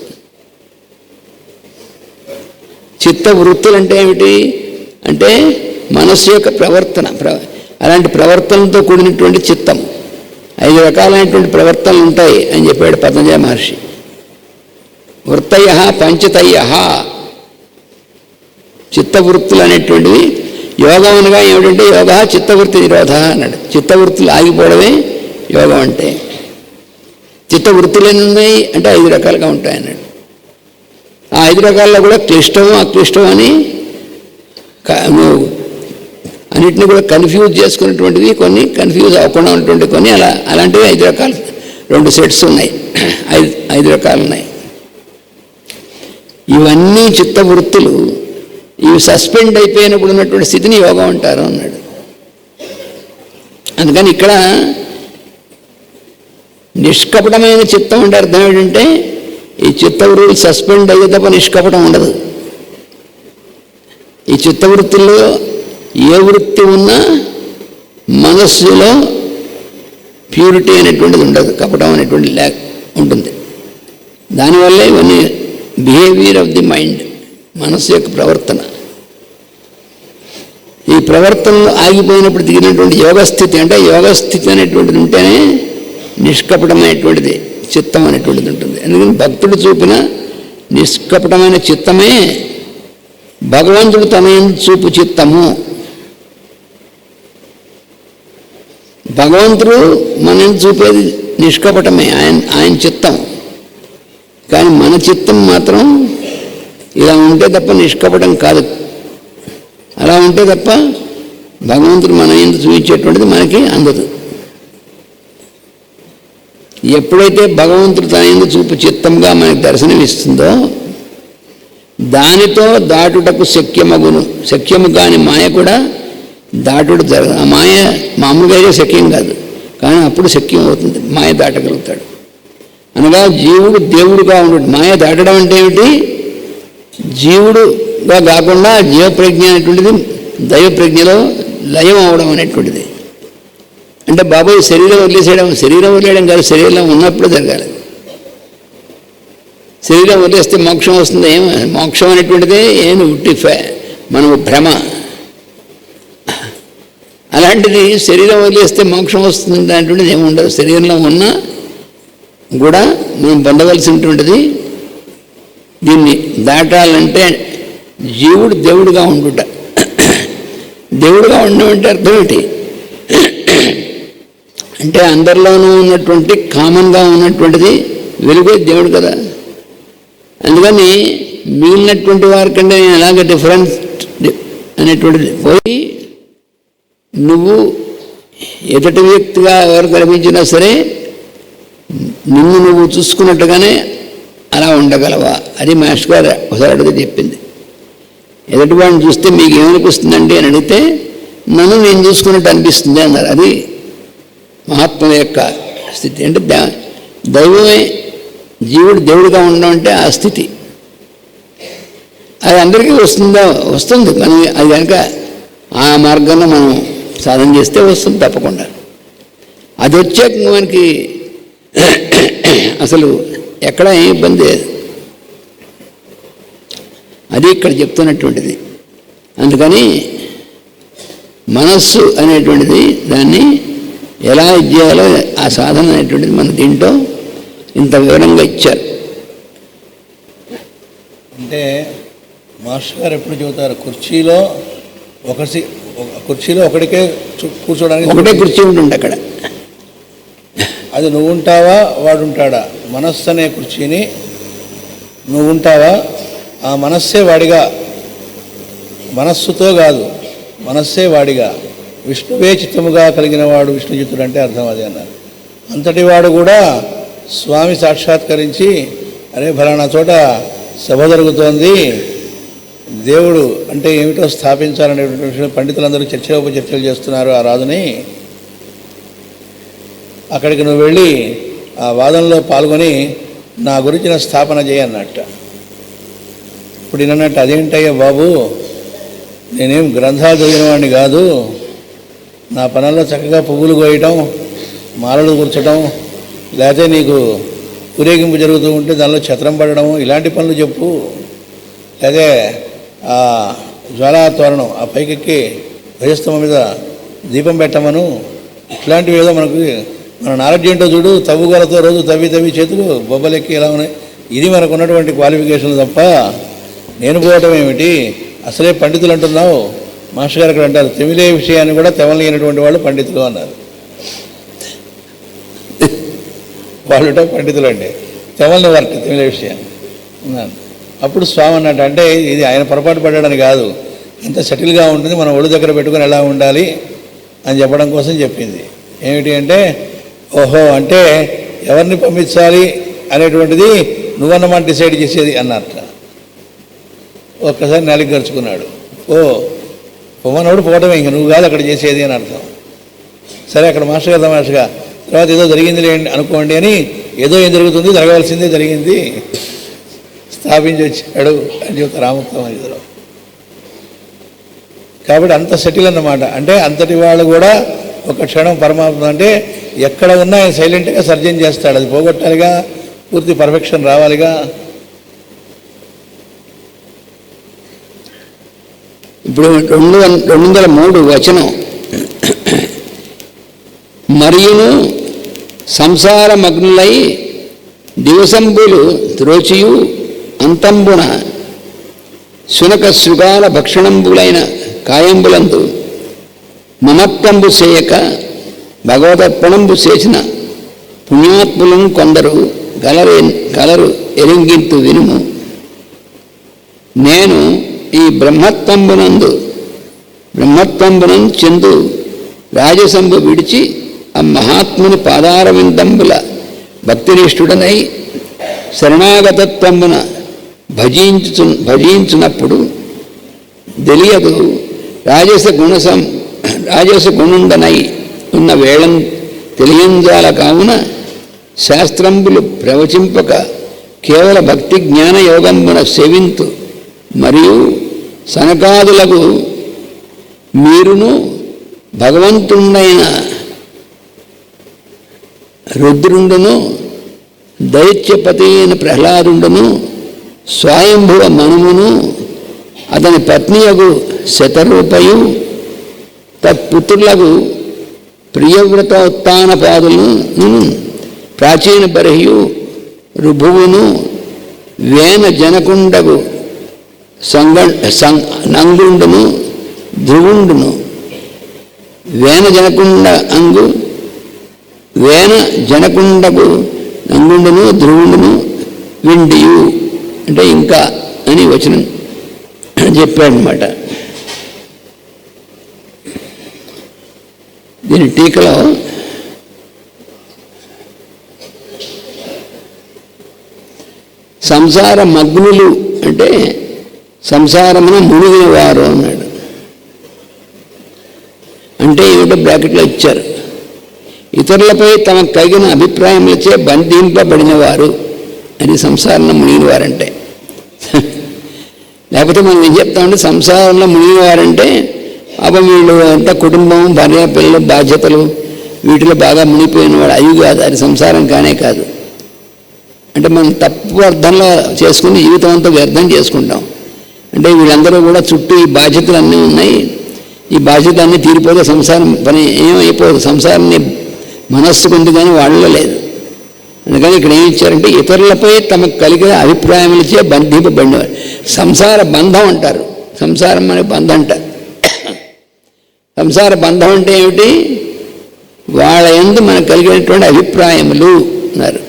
చిత్త వృత్తులు అంటే ఏమిటి అంటే మనస్సు యొక్క ప్రవర్తన, అలాంటి ప్రవర్తనతో కూడినటువంటి చిత్తం. 5 రకాలైనటువంటి ప్రవర్తనలు ఉంటాయి అని చెప్పాడు పతంజలి మహర్షి. వృత్తయ పంచతయ, చిత్తవృత్తులు అనేటువంటివి. యోగం అనగా ఏమిటంటే యోగ చిత్తవృత్తి నిరోధ అన్నాడు. చిత్తవృత్తులు ఆగిపోవడమే యోగం అంటే. చిత్తవృత్తులు ఎన్ని ఉన్నాయి అంటే 5 రకాలుగా ఉంటాయి అన్నాడు. ఆ 5 రకాల్లో కూడా క్లిష్టము అక్లిష్టం అని అన్నిటిని కూడా కన్ఫ్యూజ్ చేసుకున్నటువంటివి కొన్ని, కన్ఫ్యూజ్ అవ్వకుండా ఉన్నటువంటి కొన్ని, అలాంటివి 5 రకాలు 2 సెట్స్ ఉన్నాయి. 5 రకాలు ఉన్నాయి. ఇవన్నీ చిత్తవృత్తులు ఇవి సస్పెండ్ అయిపోయినప్పుడు ఉన్నటువంటి స్థితిని యోగం అంటారు అన్నాడు. అందుకని ఇక్కడ నిష్కపటమైన చిత్తం అంటే అర్థం ఏంటంటే ఈ చిత్తవృత్తులు సస్పెండ్ అయ్యే తప్ప నిష్కపటం ఉండదు. ఈ చిత్తవృత్తుల్లో ఏ వృత్తి ఉన్నా మనస్సులో ప్యూరిటీ అనేటువంటిది ఉండదు, కపటం అనేటువంటిది ఉంటుంది. దానివల్ల ఇవన్నీ బిహేవియర్ ఆఫ్ ది మైండ్, మనస్సు యొక్క ప్రవర్తన. ఈ ప్రవర్తనలో ఆగిపోయినప్పుడు దిగినటువంటి యోగస్థితి, అంటే యోగస్థితి అనేటువంటిది ఉంటేనే నిష్కపటమైనటువంటిది చిత్తం అనేటువంటిది ఉంటుంది. ఎందుకని భక్తుడు చూపిన నిష్కపటమైన చిత్తమే భగవంతుడు తన చూపు చిత్తము. భగవంతుడు మన చూపేది నిష్కపటమే, ఆయన చిత్తం. కానీ మన చిత్తం మాత్రం ఇలా ఉంటే తప్ప నిష్కపటం కాదు. అలా ఉంటే తప్ప భగవంతుడు మన ఎందుకు చూపించేటువంటిది మనకి అందదు. ఎప్పుడైతే భగవంతుడు తన ఎందుకు చూపు చిత్తంగా మనకి దర్శనమిస్తుందో దానితో దాటుటకు శక్యము కాని మాయ కూడా దాటుడు జరగదు. ఆ మాయ మామూలుగా అయితే శక్యం కాదు, కానీ అప్పుడు శక్యం అవుతుంది, మాయ దాటగలుగుతాడు. అనగా జీవుడు దేవుడుగా ఉంటాడు. మాయ దాటడం అంటే ఏమిటి? జీవుడుగా కాకుండా జీవప్రజ్ఞ అనేటువంటిది దైవప్రజ్ఞలో లయం అవడం అనేటువంటిది. అంటే బాబాయ్ శరీరం వదిలేయడం కాదు, శరీరం ఉన్నప్పుడు జరగాలి. శరీరం వదిలేస్తే మోక్షం వస్తుంది. మోక్షం అనేటువంటిదే ఉట్టిఫే మనం భ్రమ. అలాంటిది శరీరం వదిలేస్తే మోక్షం వస్తుంది అనేటువంటిది ఏమి ఉండదు. శరీరంలో ఉన్నా కూడా మనం పొందవలసినటువంటిది, దీన్ని దాటాలంటే జీవుడు దేవుడుగా ఉండుట. దేవుడుగా ఉండడం అంటే అర్థం ఏంటి? అంటే అందరిలోనూ ఉన్నటువంటి కామన్గా ఉన్నటువంటిది వెలుగే దేవుడు కదా. అందుకని మిగిలినటువంటి వారికంటే నేను ఎలాగ డిఫరెన్స్ అనేటువంటిది పోయి, నువ్వు ఎదుటి వ్యక్తిగా ఎవరు కనిపించినా సరే నిన్ను నువ్వు చూసుకున్నట్టుగానే అలా ఉండగలవా? అది మాస్టర్ గారు ఒకసారి అడిగితే చెప్పింది. ఎదుటి వాడిని చూస్తే మీకు ఏమనిపిస్తుందండి అని అడిగితే, నన్ను నేను చూసుకున్నట్టు అనిపిస్తుంది అన్నారు. అది మహాత్ముల యొక్క స్థితి. అంటే దైవమే జీవుడు దేవుడిగా ఉండడం అంటే ఆ స్థితి. అది అందరికీ వస్తుంది. మనం అది కనుక ఆ మార్గంలో మనం సాధన చేస్తే వస్తుంది తప్పకుండా. అది వచ్చాక మనకి అసలు ఎక్కడ ఏం ఇబ్బంది లేదు. అది ఇక్కడ చెప్తున్నటువంటిది. అందుకని మనస్సు అనేటువంటిది దాన్ని ఎలా చేయాలో ఆ సాధన అనేటువంటిది మన దీంట్లో ఇంత వివరంగా ఇచ్చారు. అంటే మాస్టర్ గారు ఎప్పుడు చెబుతారు, కుర్చీలో ఒకటికే కూర్చోడానికి ఒకటే కుర్చీ ఉంటుంది అక్కడ. అది నువ్వు ఉంటావా వాడు ఉంటాడా? మనస్సు అనే కుర్చీని నువ్వు ఉంటావా? ఆ మనస్సే వాడిగా, మనస్సుతో కాదు, మనస్సే వాడిగా, విష్ణువే చిత్తముగా కలిగిన వాడు విష్ణుచిత్తుడు అంటే అర్థం అది అన్నారు. అంతటి వాడు కూడా స్వామి సాక్షాత్కరించి, అరే ఫలానా చోట సభ జరుగుతోంది, దేవుడు అంటే ఏమిటో స్థాపించాలనేటువంటి విషయం పండితులందరూ చర్చలు చేస్తున్నారు ఆ రాజుని, అక్కడికి నువ్వు వెళ్ళి ఆ వాదనలో పాల్గొని నా గురించిన స్థాపన చేయన్నట్ట. ఇప్పుడు నేనన్నట్టు, అదేంటయ్యా బాబు, నేనేం గ్రంథాలు చదివిన వాడిని కాదు, నా పనుల్లో చక్కగా పువ్వులు కోయటం, మాలలు కూర్చడం, లేకపోతే నీకు ఊరేగింపు జరుగుతూ ఉంటే దానిలో ఛత్రం పడడం, ఇలాంటి పనులు చెప్పు, లేకపోతే ఆ జ్వాలా తోరణం ఆ పైకెక్కి ధ్వజస్తంభం మీద దీపం పెట్టమను, ఇట్లాంటివి ఏదో మనకు మన నాలెడ్జ్ ఏంటో చూడు, తవ్వుగలతో రోజు తవ్వి చేతులు బొబ్బలెక్కి ఎలా ఉన్నాయి, ఇది మనకు ఉన్నటువంటి క్వాలిఫికేషన్లు తప్ప నేను పోవటం ఏమిటి? అసలే పండితులు అంటున్నావు. మాస్టర్ గారు అక్కడ అంటారు, తెమిలే విషయాన్ని కూడా తెవలేనటువంటి వాళ్ళు పండితులు అన్నారు. వాళ్ళుట పండితులు అండి, తెవలని వారికి తెమిలే విషయాన్ని అన్నాను. అప్పుడు స్వామి అన్నట్టు, అంటే ఇది ఆయన పొరపాటు పడ్డాడని కాదు, ఇంత సెటిల్గా ఉంటుంది, మనం ఒళ్ళు దగ్గర పెట్టుకుని ఎలా ఉండాలి అని చెప్పడం కోసం చెప్పింది. ఏమిటి అంటే, ఓహో అంటే ఎవరిని పంపించాలి అనేటువంటిది నువ్వన్నమాట డిసైడ్ చేసేది అన్నట్ట. ఒక్కసారి నెలకి గడుచుకున్నాడు. పొమ్మనోడు పోవటమే, ఇంక నువ్వు కాదు అక్కడ చేసేది అని అర్థం. సరే అక్కడ మాస్టర్ గారు తమాషగా తర్వాత ఏదో జరిగింది అనుకోండి అని, ఏదో ఏం జరుగుతుంది, జరగవలసిందే జరిగింది, స్థాపించి వచ్చాడు అని చెప్తారు రామోత్తమరావు. కాబట్టి అంత సెటిల్ అన్నమాట. అంటే అంతటి వాళ్ళు కూడా ఒక క్షణం పరమాత్మ అంటే ఎక్కడ ఉన్నా ఆయన సైలెంట్గా సర్జన్ చేస్తాడు. అది పోగొట్టాలిగా, పూర్తి పర్ఫెక్షన్ రావాలిగా. ఇప్పుడు 203 వచనం, మరియును సంసారమగ్నులై దివసంబులు త్రోచియు అంతంబున శునక శృగాల భక్షణంబులైన కాయంబులందు మమత్వంబు చేయక భగవదర్పణంబు చేసిన పుణ్యాత్ములను కొందరు కలరు ఎరింగింతు వినుము. నేను ఈ బ్రహ్మత్వంబునందు చెందు రాజసంబు విడిచి ఆ మహాత్ముని పాదారవిందంబుల భక్తినిష్ఠుడనై శరణాగతత్వమున భజించునప్పుడు తెలియదు రాజస గుణుండనై ఉన్న వేళం తెలియంజాల కావున శాస్త్రంబులు ప్రవచింపక కేవల భక్తి జ్ఞాన యోగంబున సేవింతు. మరియు సనకాదులకు మీరును భగవంతుడైన రుద్రుండును దైత్యపతి అయిన ప్రహ్లాదుండును స్వయంభువ మనుమును అతని పత్నియగు శతరూపయు తత్పుత్రులకు ప్రియవ్రతోత్తానపాదులను ప్రాచీన బర్హియు రుభువును వేన జనకుండగు నంగుండును ధ్రువుండును వేన జనకుండకు నంగుండును ధ్రువుండును విండియు అంటే ఇంకా అని వచనం చెప్పాడనమాట. దీని టీకలో సంసార మగ్నులు అంటే సంసారమున మునిగిన వారు అన్నాడు. అంటే ఏమిటో బ్రాకెట్లో ఇచ్చారు. ఇతరులపై తమకు కలిగిన అభిప్రాయములచే బంధింపబడినవారు అని సంసారంలో మునిగినవారంటే. లేకపోతే మనం ఏం చెప్తామంటే సంసారంలో మునిగినవారంటే పాపం వీళ్ళు అంతా కుటుంబం, భార్య, పిల్లలు, బాధ్యతలు వీటిలో బాగా మునిగిపోయినవాడు. అవి కాదు, అది సంసారం కానే కాదు. అంటే మనం తప్పు అర్థంలో చేసుకుని జీవితం అంతా వ్యర్థం చేసుకుంటాం. అంటే వీళ్ళందరూ కూడా చుట్టూ ఈ బాధ్యతలు అన్నీ ఉన్నాయి, ఈ బాధ్యత అన్నీ తీరిపోతే సంసారం పని ఏమైపోదు. సంసారాన్ని మనస్సుకు ఉంది కానీ వాళ్ళలో లేదు. అందుకని ఇక్కడ ఏమి ఇచ్చారంటే ఇతరులపై తమకు కలిగిన అభిప్రాయములచే బంధింపబడినవారు. సంసార బంధం అంటారు. సంసారం అనే బంధం అంటారు. సంసార బంధం అంటే ఏమిటి? వాళ్ళ యందు మనకు కలిగినటువంటి అభిప్రాయములు అన్నారు.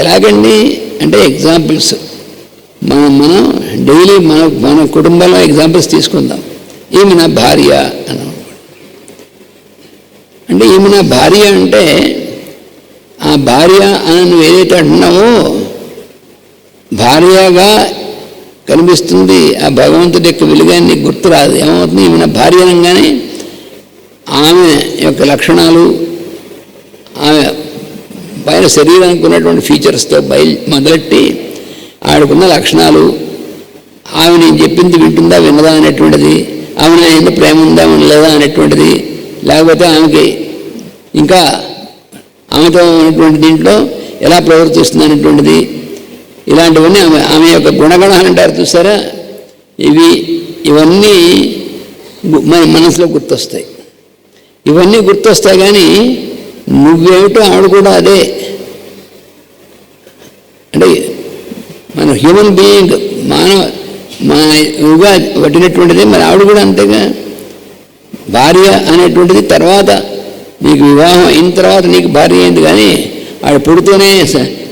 ఎలాగండి అంటే ఎగ్జాంపుల్స్ మనం డైలీ మన కుటుంబంలో ఎగ్జాంపుల్స్ తీసుకుందాం. ఈమె నా భార్య అన్నాం అంటే ఈమె నా భార్య అంటే ఆ భార్య అని నువ్వు ఏదైతే అంటున్నావో భార్యగా కనిపిస్తుంది. ఆ భగవంతుడి యొక్క వెలుగాన్ని నీకు గుర్తురాదు. ఏమవుతుంది? ఈమె నా భార్య అనగానే ఆమె యొక్క లక్షణాలు, ఆమె పైన శరీరానికి ఉన్నటువంటి ఫీచర్స్తో మొదలెట్టి ఆవిడకున్న లక్షణాలు, ఆమె నేను చెప్పింది వింటుందా వినదా అనేటువంటిది, ఆమె నా ఎంత ప్రేమ ఉందా ఉండలేదా అనేటువంటిది, లేకపోతే ఆమెకి ఇంకా ఆమెతో ఉన్నటువంటి దీంట్లో ఎలా ప్రవర్తిస్తుంది అనేటువంటిది, ఇలాంటివన్నీ ఆమె యొక్క గుణగణాలు అంటారు చూసారా, ఇవన్నీ మన మనసులో గుర్తొస్తాయి. ఇవన్నీ గుర్తొస్తాయి కానీ నువ్వేమిటో ఆవిడ కూడా అదే. అంటే మన హ్యూమన్ బీయింగ్ మానవుగా పట్టినటువంటిది మరి ఆవిడ కూడా అంతేగా. భార్య అనేటువంటిది తర్వాత నీకు వివాహం అయిన తర్వాత నీకు భార్య అయింది కానీ ఆవిడ పుడుతూనే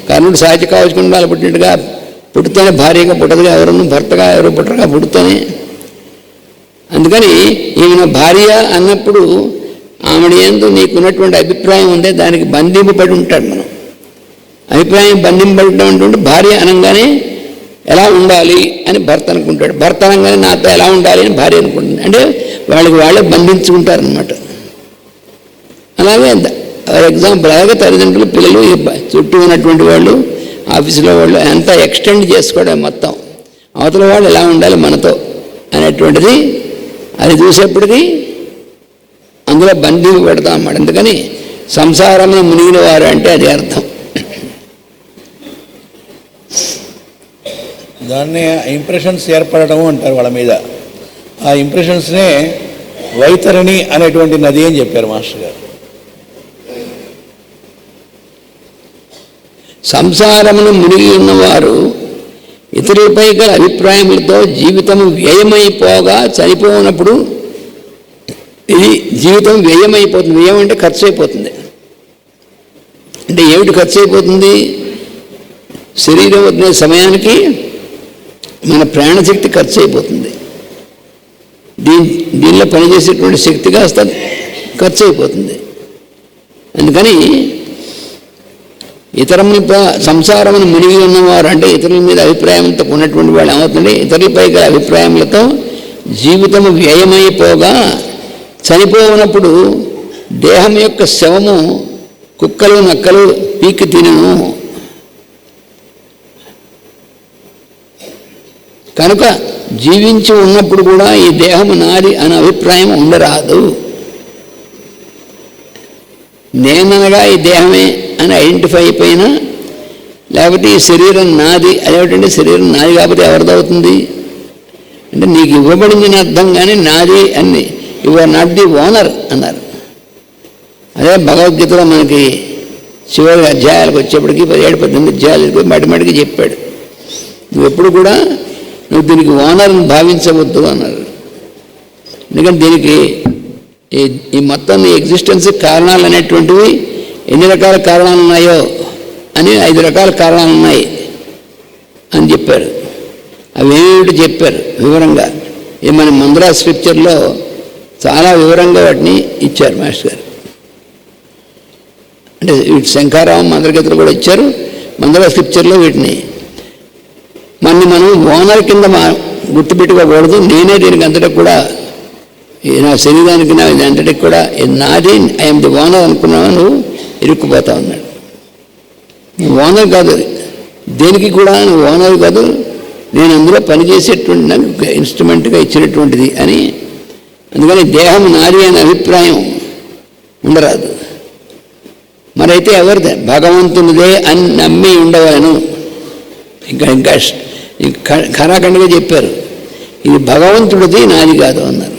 కర్ణుడు సాధ్య కావచ్చుకుండా వాళ్ళు పుట్టినట్టుగా పుట్టుతూనే భార్యగా పుట్టదుగా, ఎవరన్నా భర్తగా ఎవరు పుట్టరుగా పుడుతూనే. అందుకని ఈమె భార్య అన్నప్పుడు ఆమె యందు నీకున్నటువంటి అభిప్రాయం ఉందే దానికి బంధింపబడి ఉంటాడు. మనం అభిప్రాయం బంధింపబడి ఉన్నటువంటి భార్య అనగానే ఎలా ఉండాలి అని భర్త అనుకుంటాడు, భర్త అనగానే నాతో ఎలా ఉండాలి అని భార్య అనుకుంటుంది. అంటే వాళ్ళే బంధించుకుంటారనమాట. అలాగే ఫర్ ఎగ్జాంపుల్ అలాగే తల్లిదండ్రులు పిల్లలు చుట్టూ ఉన్నటువంటి వాళ్ళు ఆఫీసులో వాళ్ళు అంతా ఎక్స్టెండ్ చేసుకోవడం మొత్తం అవతల వాళ్ళు ఎలా ఉండాలి మనతో అనేటువంటిది అది చూసేప్పటికీ అందులో బంధింపు పెడతాం అన్నమాట. అందుకని సంసారంలో మునిగిన వారు అంటే అది అర్థం. దాన్నే ఇంప్రెషన్స్ ఏర్పడటము అంటారు వాళ్ళ మీద. ఆ ఇంప్రెషన్స్నే వైతరణి అనేటువంటి నది అని చెప్పారు మాస్టర్ గారు. సంసారమును మునిగి ఉన్నవారు ఇతరులపై గల అభిప్రాయములతో జీవితం వ్యయమైపోగా చనిపోయినప్పుడు ఇది జీవితం వ్యయమైపోతుంది. వ్యయం అంటే ఖర్చు అయిపోతుంది. అంటే ఏమిటి ఖర్చు అయిపోతుంది? శరీరం వదిలే సమయానికి మన ప్రాణశక్తి ఖర్చు అయిపోతుంది. దీనిలో పనిచేసేటువంటి శక్తి కాస్త ఖర్చు అయిపోతుంది. అందుకని ఇతరుల సంసారమును మునిగి ఉన్నవారు అంటే ఇతరుల మీద అభిప్రాయంతో ఉన్నటువంటి వాళ్ళు ఏమవుతుంది? ఇతరులపై గల అభిప్రాయములతో జీవితము వ్యయమైపోగా చనిపోయినప్పుడు దేహం యొక్క శవము కుక్కలు నక్కలు పీక్కి తినను. కనుక జీవించి ఉన్నప్పుడు కూడా ఈ దేహము నాది అనే అభిప్రాయం ఉండరాదు. నేననగా ఈ దేహమే అని ఐడెంటిఫై అయిపోయినా, లేకపోతే ఈ శరీరం నాది, అదేమిటంటే శరీరం నాది కాబట్టి ఎవరిదవుతుంది అంటే నీకు ఇవ్వబడింది అర్థం, కానీ నాది అని you are not the owner అన్నారు. అదే భగవద్గీతలో మనకి చివరి అధ్యాయాలకు వచ్చేప్పటికి 17-18 అధ్యాయాలకు మటిమటికి చెప్పాడు. నువ్వు ఎప్పుడు కూడా నువ్వు దీనికి ఓనర్ని భావించవద్దు అన్నారు. ఎందుకంటే దీనికి ఈ మొత్తం ఎగ్జిస్టెన్స్ కారణాలు అనేటువంటివి ఎన్ని రకాల కారణాలు ఉన్నాయో అని 5 రకాల కారణాలు ఉన్నాయి అని చెప్పారు. అవేమిటి చెప్పారు వివరంగా. ఈ మన మంద్రా స్క్రిప్చర్లో చాలా వివరంగా వాటిని ఇచ్చారు మాస్టర్ గారు. అంటే వీటి శంఖారావం మంత్రగీతలు కూడా ఇచ్చారు. మంద్రా స్క్రిప్చర్లో వీటిని మనం ఓనర్ కింద గుర్తుపెట్టుకోకూడదు. నేనే దీనికి అంతటికి కూడా, నా శరీరానికి నా అంతటికి కూడా నాది, ఐఎమ్ ది ఓనర్ అనుకున్నావా నువ్వు ఇరుక్కుపోతా ఉన్నాడు. నువ్వు ఓనర్ కాదు, దేనికి కూడా నువ్వు ఓనర్ కాదు, నేను అందులో పనిచేసేటువంటి నాకు ఇన్స్ట్రుమెంట్గా ఇచ్చినటువంటిది అని. అందుకని దేహం నాది అనే అభిప్రాయం ఉండరాదు. మరైతే ఎవరిదే? భగవంతునిదే అని నమ్మి ఉండవలను. ఇంకా ఖరాఖండిగా చెప్పారు, ఇది భగవంతుడిది, నాది కాదు అన్నారు.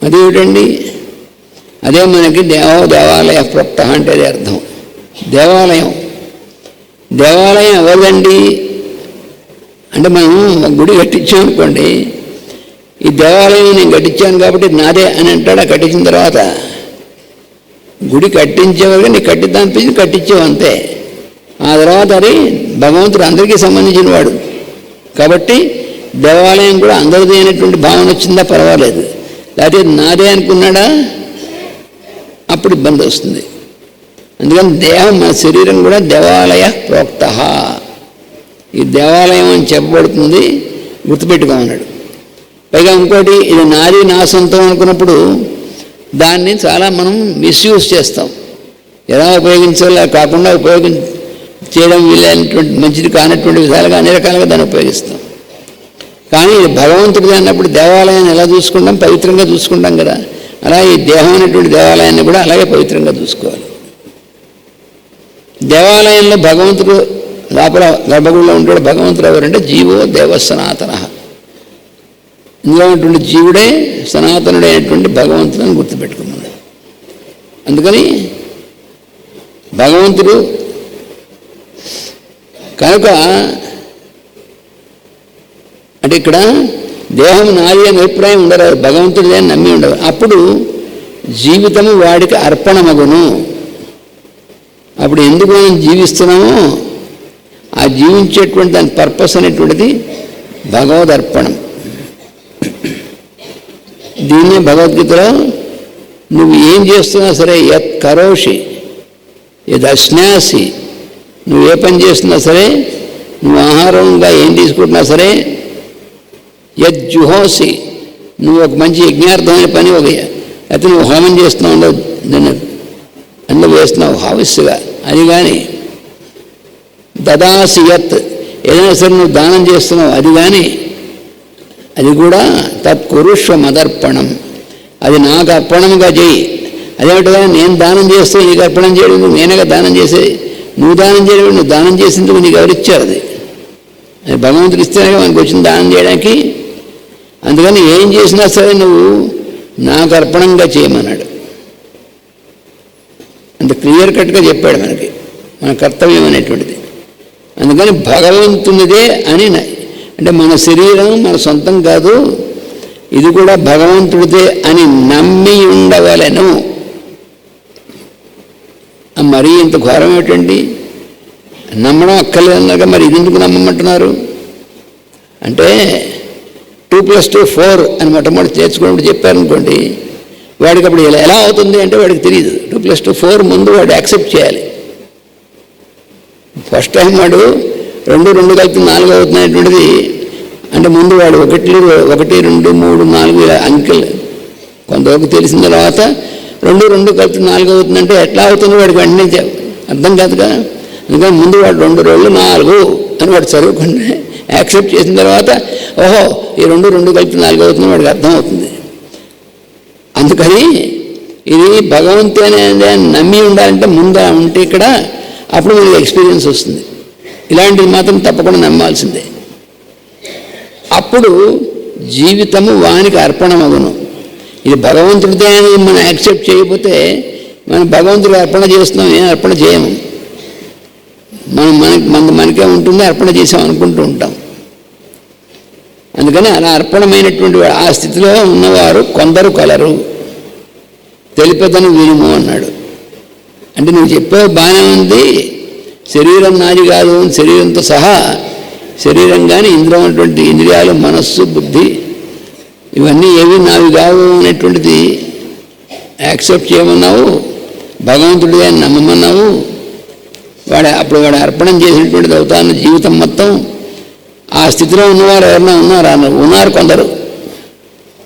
అదేమిటండి? అదే మనకి దేవాలయ ప్రోక్త అంటే అదే అర్థం. దేవాలయం ఎవరిదండి అంటే మనం గుడి కట్టించామనుకోండి, ఈ దేవాలయం నేను కట్టించాను కాబట్టి నాదే అని అంటాడా? కట్టించిన తర్వాత గుడి కట్టించేవారుగా నీకు కట్టిద్దామనిపించి కట్టించావు అంతే. ఆ తర్వాత అది భగవంతుడు అందరికీ సంబంధించిన వాడు కాబట్టి దేవాలయం కూడా అందరిది అయినటువంటి భావన వచ్చిందా పర్వాలేదు. లేకపోతే నాదే అనుకున్నాడా అప్పుడు ఇబ్బంది వస్తుంది. అందుకని దేహం మన శరీరం కూడా దేవాలయ ప్రోక్త, ఈ దేవాలయం అని చెప్పబడుతుంది, గుర్తుపెట్టుకోమన్నాడు. పైగా ఇంకోటి, ఇది నాది నా సొంతం అనుకున్నప్పుడు దాన్ని చాలా మనం మిస్యూజ్ చేస్తాం. ఎలా ఉపయోగించాలో కాకుండా చేయడం వీలైనటువంటి మంచిది కానటువంటి విధాలుగా అన్ని రకాలుగా దాన్ని ఉపయోగిస్తాం. కానీ ఇది భగవంతుడిది అన్నప్పుడు దేవాలయాన్ని ఎలా చూసుకుంటాం? పవిత్రంగా చూసుకుంటాం కదా. అలా ఈ దేహం అనేటువంటి దేవాలయాన్ని కూడా అలాగే పవిత్రంగా చూసుకోవాలి. దేవాలయంలో భగవంతుడు లోపల గర్భగుడిలో ఉంటాడు. భగవంతుడు ఎవరంటే జీవో దేవ సనాతన. ఇందులో ఉన్నటువంటి జీవుడే సనాతనుడైనటువంటి భగవంతుడని గుర్తుపెట్టుకున్నాడు. అందుకని భగవంతుడు కనుక అంటే ఇక్కడ దేహం నాది అనే అభిప్రాయం ఉండరాదు, భగవంతుడిదే అని నమ్మి ఉండదు. అప్పుడు జీవితము వాడికి అర్పణమగును. అప్పుడు ఎందుకు మనం జీవిస్తున్నామో ఆ జీవించేటువంటి దాని పర్పస్ అనేటువంటిది భగవదర్పణం. దీన్నే భగవద్గీతలో నువ్వు ఏం చేస్తున్నా సరే, యత్ కరోషి యద్ అశ్నాసి, నువ్వు ఏ పని చేస్తున్నా సరే, నువ్వు ఆహారంగా ఏం తీసుకుంటున్నా సరే, యజ్జుహోసి, నువ్వు ఒక మంచి యజ్ఞార్థమైన పని అయితే నువ్వు హోమం చేస్తున్నావు, దాన్ని అందులో వేస్తున్నావు హావిస్సుగా, అది కానీ దదాసి యత్, ఏదైనా సరే నువ్వు దానం చేస్తున్నావు అది కానీ, అది కూడా తత్కురుష్వ మదర్పణం, అది నాకు అర్పణంగా చేయి. అదేమిటగా నేను దానం చేస్తే నీకు అర్పణం చేయడం, నేనేగా దానం చేసేది, నువ్వు దానం చేయడం, నువ్వు దానం చేసేందుకు నీకు ఎవరిచ్చారు? అది భగవంతుడు ఇస్తేనే మనకు వచ్చిన దానం చేయడానికి. అందుకని ఏం చేసినా సరే నువ్వు నాకు అర్పణంగా చేయమన్నాడు. అంత క్లియర్ కట్గా చెప్పాడు మనకి మన కర్తవ్యం అనేటువంటిది. అందుకని భగవంతునిదే అని, అంటే మన శరీరం మన సొంతం కాదు, ఇది కూడా భగవంతుడిదే అని నమ్మి ఉండవలెను. మరీ ఇంత ఘోరం ఏమిటండి, నమ్మడం అక్కర్లేదన్నాక మరి ఇది ఎందుకు నమ్మమంటున్నారు అంటే 2+2 4 అని మొట్టమొదటి చేర్చుకున్నప్పుడు చెప్పారనుకోండి, వాడికి అప్పుడు ఎలా అవుతుంది అంటే వాడికి తెలియదు. 2+2 4 ముందు వాడు యాక్సెప్ట్ చేయాలి. ఫస్ట్ టైం వాడు 2 2 కలిపి 4 అవుతున్నటువంటిది అంటే ముందు వాడు 1 2 3 4 ఇలా అంకెలు కొంతవరకు తెలిసిన తర్వాత 2 2 కలిపి 4 అవుతుందంటే ఎట్లా అవుతుంది వాడికి వెంటనే అర్థం కాదు కదా. అందుకని ముందు వాడు 2 2 4 అని వాడు చదువుకుని యాక్సెప్ట్ చేసిన తర్వాత ఓహో ఈ 2 2 కలిపి 4 అవుతుంది వాడికి అర్థం అవుతుంది. అందుకని ఇది భగవంతుని నమ్మి ఉండాలంటే ముందు ఉంటే ఇక్కడ అప్పుడు మనకి ఎక్స్పీరియన్స్ వస్తుంది. ఇలాంటిది మాత్రం తప్పకుండా నమ్మాల్సిందే. అప్పుడు జీవితము వానికి అర్పణమగును. ఇది భగవంతుడితే అని మనం యాక్సెప్ట్ చేయకపోతే మనం భగవంతుడికి అర్పణ చేస్తున్నాం, ఏం అర్పణ చేయము. మనకే ఉంటుంది, అర్పణ చేసాం అనుకుంటూ ఉంటాం. అందుకని అలా అర్పణమైనటువంటి ఆ స్థితిలో ఉన్నవారు కొందరు కలరు, తెలిపేదని వినుము అన్నాడు. అంటే నువ్వు చెప్పేవి బాగానే ఉంది, శరీరం నాది కాదు, శరీరంతో సహా శరీరం కానీ ఇంద్రియాలు మనస్సు బుద్ధి ఇవన్నీ ఏవి నావి కావు అనేటువంటిది యాక్సెప్ట్ చేయమన్నావు, భగవంతుడిగా నమ్మమన్నావు. అప్పుడు వాడు అర్పణం చేసినటువంటిది అవుతాను జీవితం మొత్తం. ఆ స్థితిలో ఉన్నవారు ఎవరైనా ఉన్నారా? ఉన్నారు కొందరు,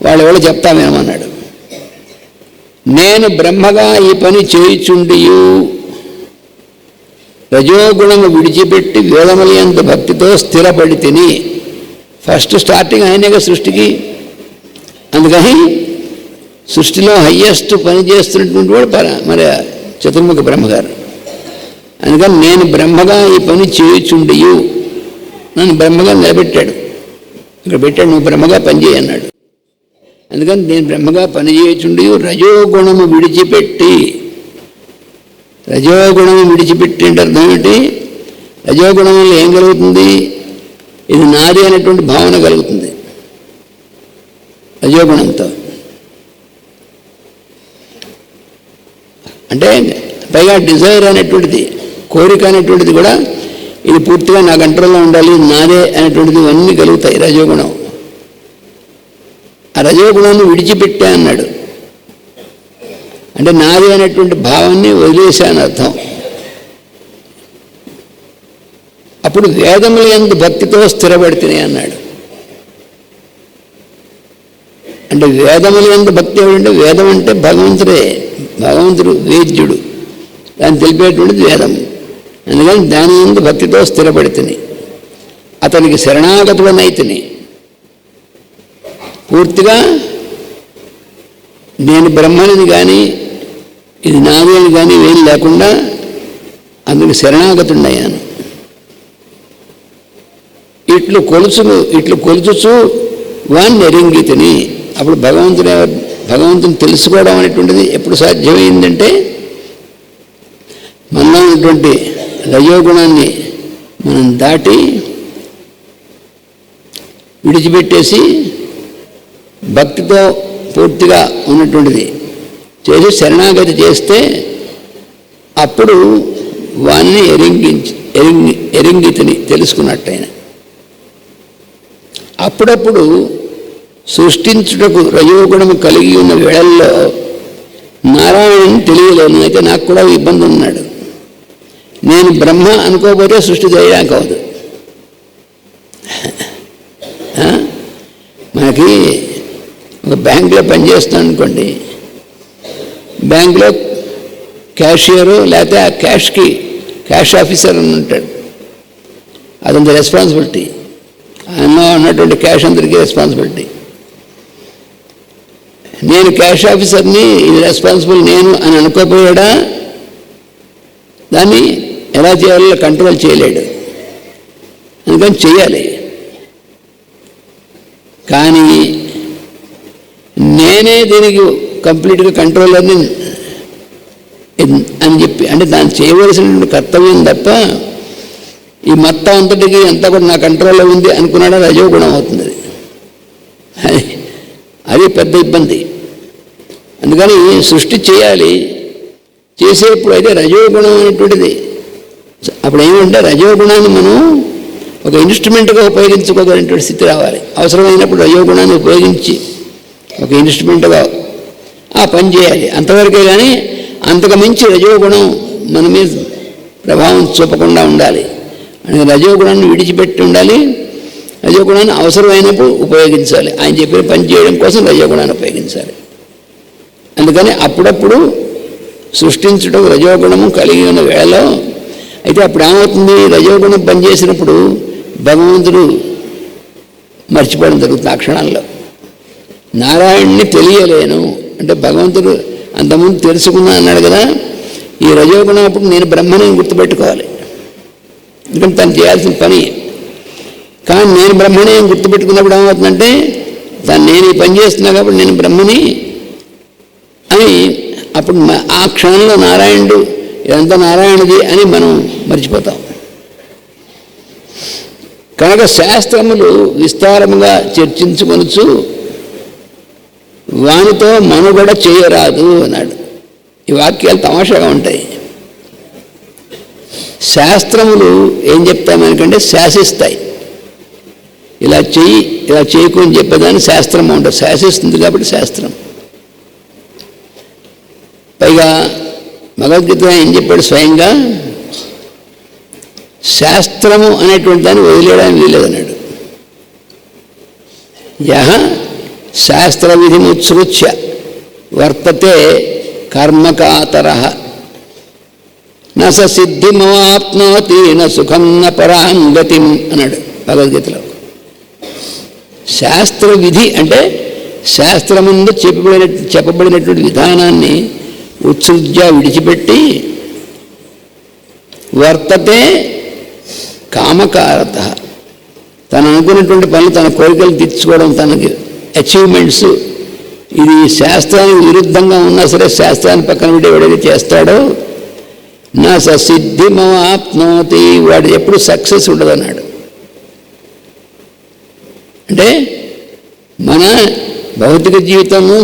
వాళ్ళు ఎవరో చెప్తామేమన్నాడు. నేను బ్రహ్మగా ఈ పని చేయుచుండియు రజోగుణము విడిచిపెట్టి వేదములందు భక్తితో స్థిరపడి తిని. ఫస్ట్ స్టార్టింగ్ ఆయనేగా సృష్టికి. అందుకని సృష్టిలో హయ్యెస్ట్ పని చేస్తున్నటువంటి వాడు మరి చతుర్ముఖ బ్రహ్మగారు. అందుకని నేను బ్రహ్మగా ఈ పని చేయుచుండియు, నన్ను బ్రహ్మగా నిలబెట్టాడు. ఇక్కడ పెట్టాడు, నువ్వు బ్రహ్మగా పనిచేయి అన్నాడు. అందుకని నేను బ్రహ్మగా పనిచేయుచుండియు రజోగుణము విడిచిపెట్టి. రజోగుణము విడిచిపెట్టి అంటే అర్థం ఏంటి? రజోగుణం వల్ల ఏం కలుగుతుంది? ఇది నాది అనేటువంటి భావన కలుగుతుంది రజోగుణంతో. అంటే పైగా డిజైర్ అనేటువంటిది, కోరిక అనేటువంటిది కూడా ఇది పూర్తిగా నా కంట్రోల్లో ఉండాలి, నాదే అనేటువంటిది ఇవన్నీ కలుగుతాయి రజోగుణం. ఆ రజోగుణాన్ని విడిచిపెట్టా అన్నాడు. అంటే నాది అనేటువంటి భావాన్ని వదిలేశాను అర్థం. అప్పుడు వేదముల యందు భక్తితో స్థిరపడితేనే అన్నాడు. అంటే వేదముల యందు భక్తి ఏమిటంటే, వేదం అంటే భగవంతుడే, భగవంతుడు వేద్యుడు, దాన్ని తెలిపేటువంటిది వేదం. అందుకని దాని యందు భక్తితో స్థిరపడితేనే అతనికి శరణాగతుడనైతిని. పూర్తిగా నేను బ్రహ్మని కానీ ఇది నాది అని కానీ ఏం లేకుండా అందుకు శరణాగతుడయ్యాను. ఇట్లు కొలుచుచు వాణ్ణి ఎరింగితిని. అప్పుడు భగవంతుని తెలుసుకోవడం అనేటువంటిది ఎప్పుడు సాధ్యమైందంటే, మనలో ఉన్నటువంటి రజోగుణాన్ని మనం దాటి విడిచిపెట్టేసి భక్తితో పూర్తిగా ఉన్నటువంటిది చేసి శరణాగతి చేస్తే అప్పుడు వాణ్ణి ఎరింగితిని తెలుసుకున్నట్టయిన. అప్పుడప్పుడు సృష్టించుటకు రజోగుణము కలిగి ఉన్న వేళల్లో నారాయణుని తెలియలేను, అయితే నాకు కూడా ఇబ్బంది ఉన్నాడు. నేను బ్రహ్మ అనుకోకపోతే సృష్టి చేయడానికి అవదు. మనకి ఒక బ్యాంకులో పనిచేస్తాను అనుకోండి, బ్యాంకులో క్యాషియరు లేకపోతే ఆ క్యాష్ ఆఫీసర్ అని ఉంటాడు, అదంత రెస్పాన్సిబిలిటీ. ఆయనలో ఉన్నటువంటి క్యాష్ అందరికీ రెస్పాన్సిబిలిటీ. నేను క్యాష్ ఆఫీసర్ని, ఇది రెస్పాన్సిబుల్ నేను అని అనుకోపోయాడా దాన్ని ఎలా చేయాలో కంట్రోల్ చేయలేడు. అందుకని చేయాలి. కానీ నేనే దీనికి కంప్లీట్గా కంట్రోల్ అని చెప్పి, అంటే దాన్ని చేయవలసినటువంటి కర్తవ్యం తప్ప ఈ మొత్తం అంతటికి అంతా కూడా నా కంట్రోల్లో ఉంది అనుకున్నాడా రజోగుణం అవుతుంది. అది పెద్ద ఇబ్బంది. అందుకని సృష్టి చేయాలి. చేసేప్పుడు అయితే రజోగుణం అనేటువంటిది, అప్పుడు ఏమంటే రజోగుణాన్ని మనం ఒక ఇన్స్ట్రుమెంట్గా ఉపయోగించుకోగలిగినటువంటి స్థితి రావాలి. అవసరమైనప్పుడు రజోగుణాన్ని ఉపయోగించి ఒక ఇన్స్ట్రుమెంట్గా ఆ పని చేయాలి. అంతవరకే కానీ అంతకు మించి రజోగుణం మన మీద ప్రభావం చూపకుండా ఉండాలి. అంటే రజోగుణాన్ని విడిచిపెట్టి ఉండాలి. రజోగుణాన్ని అవసరమైనప్పుడు ఉపయోగించాలి. ఆయన చెప్పిన పని చేయడం కోసం రజోగుణాన్ని ఉపయోగించాలి. అందుకని అప్పుడప్పుడు సృష్టించడం రజోగుణము కలిగి ఉన్న వేళలో అయితే అప్పుడు ఏమవుతుంది, రజోగుణం పనిచేసినప్పుడు భగవంతుడు మర్చిపోవడం జరుగుతుంది. ఆ క్షణాల్లో నారాయణ్ణి తెలియలేను అంటే భగవంతుడు అంతకుముందు తెలుసుకున్నా అన్నాడు కదా. ఈ రజోగుణం అప్పుడు నేను బ్రహ్మని గుర్తుపెట్టుకోవాలి. ఎందుకంటే తను చేయాల్సిన పని. కానీ నేను బ్రహ్మని గుర్తుపెట్టుకున్నప్పుడు ఏమవుతుందంటే నేను ఈ పని చేస్తున్నా కాబట్టి నేను బ్రహ్మని అని అప్పుడు ఆ క్షణంలో నారాయణుడు ఇదంతా నారాయణది అని మనం మర్చిపోతాం. కనుక శాస్త్రములు విస్తారముగా చర్చించుకొనొచ్చు వానితో మనుగడ చేయరాదు అన్నాడు. ఈ వాక్యాలు తమాషాగా ఉంటాయి. శాస్త్రములు ఏం చెప్తామనుకంటే శాసిస్తాయి. ఇలా చెయ్యి ఇలా చేయకు అని చెప్పేదాన్ని శాస్త్రం ఉంటుంది. శాసిస్తుంది కాబట్టి శాస్త్రం. పైగా భగవద్గీత ఏం చెప్పాడు స్వయంగా, శాస్త్రము అనేటువంటి దాన్ని వదిలేయడానికి వీలేదన్నాడు. యహ శాస్త్ర విధిముత్సృత్య వర్తతే కర్మకాతరః న స సిద్ధిమవాప్నోతి న సుఖం న పరాం గతిం అన్నాడు భగవద్గీతలో. శాస్త్ర విధి అంటే శాస్త్రముందు చెప్పబడినటువంటి విధానాన్ని ఉత్సృజ్య విడిచిపెట్టి వర్తతే కామకారత తను అనుకున్నటువంటి పనులు తన కోరికలు తీర్చుకోవడం తనకి అచీవ్మెంట్స్ ఇది శాస్త్రానికి విరుద్ధంగా ఉన్నా సరే శాస్త్రాన్ని పక్కన పెట్టి ఎవడైతే చేస్తాడో నా సిద్ధిమవాప్నోతి వాడు ఎప్పుడు సక్సెస్ ఉండదన్నాడు. అంటే మన భౌతిక జీవితము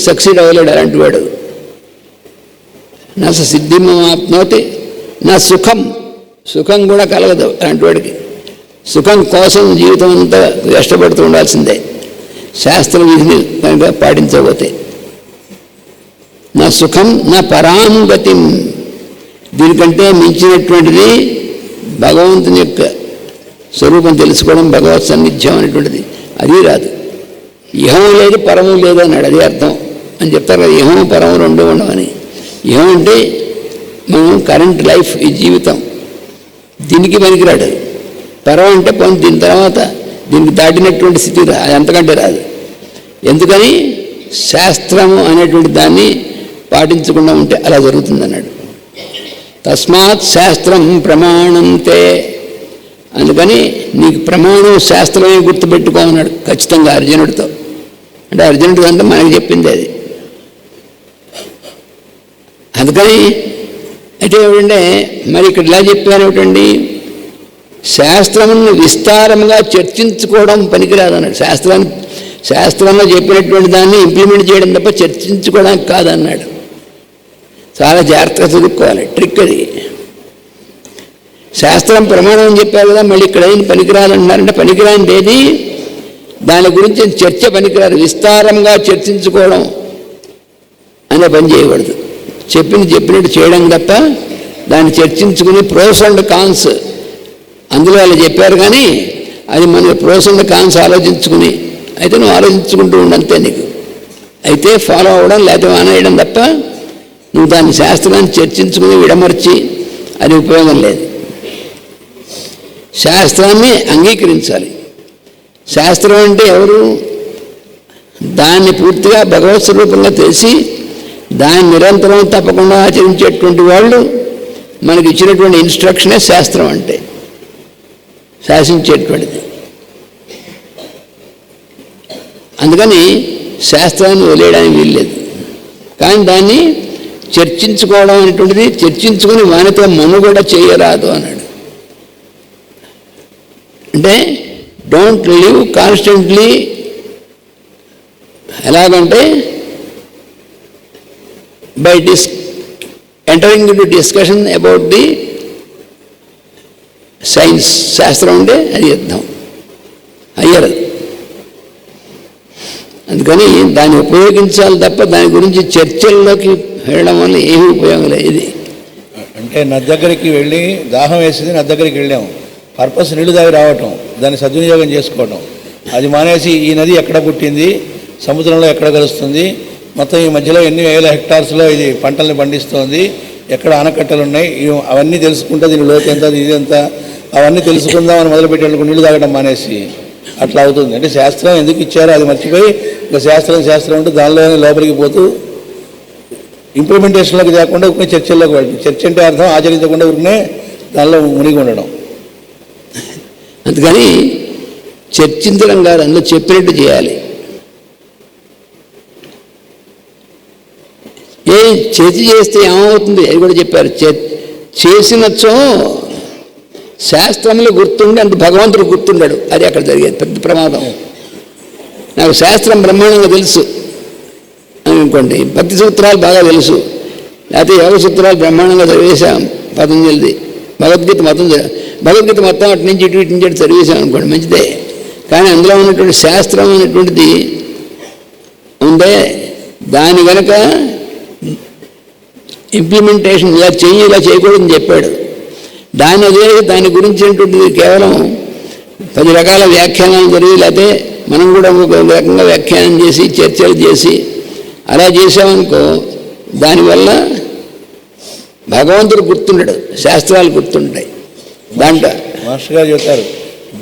సక్సీడ్ అవ్వలేడు అలాంటి వాడు. నా సిద్ధిమవాప్నోతి నా సుఖం కూడా కలగదు అలాంటి వాడికి. సుఖం కోసం జీవితం అంతా కష్టపడుతూ ఉండాల్సిందే శాస్త్ర విధిని కనుక పాటించకపోతే. నా సుఖం నా పరాం గతిం, దీనికంటే మించినటువంటిది భగవంతుని యొక్క స్వరూపం తెలుసుకోవడం, భగవత్ సన్నిధ్యం అనేటువంటిది అది రాదు. ఇహం లేదు పరము లేదు అన్నాడు. అది అర్థం అని చెప్తారు కదా, ఇహం పరము రెండు ఉండవని. ఇహం అంటే మనం కరెంట్ లైఫ్ ఈ జీవితం దీనికి పనికిరాడు. పరం అంటే పని దీని తర్వాత దీనికి దాటినటువంటి స్థితి అది అంతకంటే రాదు. ఎందుకని శాస్త్రము అనేటువంటి దాన్ని పాటించకుండా ఉంటే అలా జరుగుతుందన్నాడు. తస్మాత్ శాస్త్రం ప్రమాణంతే, అందుకని నీకు ప్రమాణం శాస్త్రమే గుర్తుపెట్టుకో అన్నాడు ఖచ్చితంగా అర్జునుడితో. అంటే అర్జునుడు అంటే మనకి చెప్పింది అది. అందుకని అయితే ఏమిటంటే మరి ఇక్కడ ఇలా చెప్పాను ఏమిటండి, శాస్త్రమును విస్తారంగా చర్చించుకోవడం పనికిరాదు అన్నాడు. శాస్త్రంలో చెప్పినటువంటి దాన్ని ఇంప్లిమెంట్ చేయడం తప్ప చర్చించుకోవడానికి కాదన్నాడు. చాలా జాగ్రత్తగా చదువుకోవాలి, ట్రిక్ అది. శాస్త్రం ప్రమాణం అని చెప్పారు కదా, మళ్ళీ ఇక్కడ ఏం పనికిరాదంటున్నారంటే పనికిరానిది ఏది, దాని గురించి చర్చ పనికిరాదు. విస్తారంగా చర్చించుకోవడం అనే పని చేయకూడదు. చెప్పినట్టు చేయడం తప్ప దాన్ని చర్చించుకుని ప్రోస్ అండ్ కాన్స్ అందులో వాళ్ళు చెప్పారు కానీ అది మన ప్రోస్ అండ్ కాన్స్ ఆలోచించుకుని అయితే నువ్వు ఆలోచించుకుంటూ ఉండంతే నీకు అయితే ఫాలో అవ్వడం లేకపోతే మానేయడం తప్ప నువ్వు దాన్ని శాస్త్రాన్ని చర్చించుకుని విడమర్చి అది ఉపయోగం లేదు. శాస్త్రాన్ని అంగీకరించాలి. శాస్త్రం అంటే ఎవరు దాన్ని పూర్తిగా భగవత్ స్వరూపంగా తెలిసి దాన్ని నిరంతరం తప్పకుండా ఆచరించేటువంటి వాళ్ళు మనకి ఇచ్చినటువంటి ఇన్స్ట్రక్షనే శాస్త్రం అంటే, శాసించేటువంటిది. అందుకని శాస్త్రాన్ని వదిలేయడానికి వీల్లేదు. కానీ దాన్ని చర్చించుకోవడం అనేటువంటిది, చర్చించుకుని వానితో మనుగడ చేయరాదు అన్నాడు. అంటే డోంట్ లివ్ కాన్స్టెంట్లీ, ఎలాగంటే by entering into discussion about the science. శాస్త్రం అంటే అది యుద్ధం అయ్యరు. అందుకని దాన్ని ఉపయోగించాలి తప్ప దాని గురించి చర్చల్లోకి వెళ్ళడం వల్ల ఏమీ ఉపయోగం లేదు. ఇది అంటే నది దగ్గరికి వెళ్ళి దాహం వేసింది, నది దగ్గరికి వెళ్ళాము, పర్పస్ నీళ్లు తాగి రావటం, దాన్ని సద్వినియోగం చేసుకోవటం. అది మానేసి ఈ నది ఎక్కడ పుట్టింది, సముద్రంలో ఎక్కడ కలుస్తుంది, మొత్తం ఈ మధ్యలో ఎన్ని వేల హెక్టార్స్లో ఇది పంటల్ని పండిస్తోంది, ఎక్కడ ఆనకట్టలు ఉన్నాయి, అవన్నీ తెలుసుకుంటే దీని లోతు ఎంత, ఇది ఎంత, అవన్నీ తెలుసుకుందామని మొదలుపెట్టేందుకు నీళ్లు తాగడం మానేసి అట్లా అవుతుంది. అంటే శాస్త్రం ఎందుకు ఇచ్చారో అది మర్చిపోయి ఇంకా శాస్త్రం ఉంటూ దానిలోనే లోపలికి పోతూ ఇంప్లిమెంటేషన్లోకి లేకుండా ఉరికే చర్చల్లోకి వెళ్తుంది. చర్చ అంటే అర్థం ఆచరించకుండా ఉరికినే దానిలో మునిగి ఉండడం. అందుకని చర్చించడం కాదు, అందులో చెప్పినట్టు చేయాలి. చేతి చేస్తే ఏమవుతుంది అది కూడా చెప్పారు. చేసినచ్చో శాస్త్రంలో గుర్తుండి అంత భగవంతుడు గుర్తుండాడు, అది అక్కడ జరిగేది పెద్ద ప్రమాదం. నాకు శాస్త్రం బ్రహ్మాండంగా తెలుసు అనుకోండి, భక్తి సూత్రాలు బాగా తెలుసు, లేకపోతే యోగ సూత్రాలు బ్రహ్మాండంగా చదివేశాం, పతంజలిది భగవద్గీత మొత్తం అటు నుంచి ఇటు నుంచి అటు చదివేశాం అనుకోండి, మంచిదే. కానీ అందులో ఉన్నటువంటి శాస్త్రం అనేటువంటిది ఉందే, దాని కనుక ఇంప్లిమెంటేషన్ ఇలా చెయ్యి, ఇలా చేయకూడదని చెప్పాడు. దాని గురించినటువంటిది కేవలం 10 రకాల వ్యాఖ్యానాలు జరిగి, లేకపోతే మనం కూడా ఒక రకంగా వ్యాఖ్యానం చేసి చర్చలు చేసి అలా చేసామనుకో, దానివల్ల భగవంతుడు గుర్తుండడు, శాస్త్రాలు గుర్తుంటాయి. దాంట్లో మాస్టర్ గారు చెప్తారు,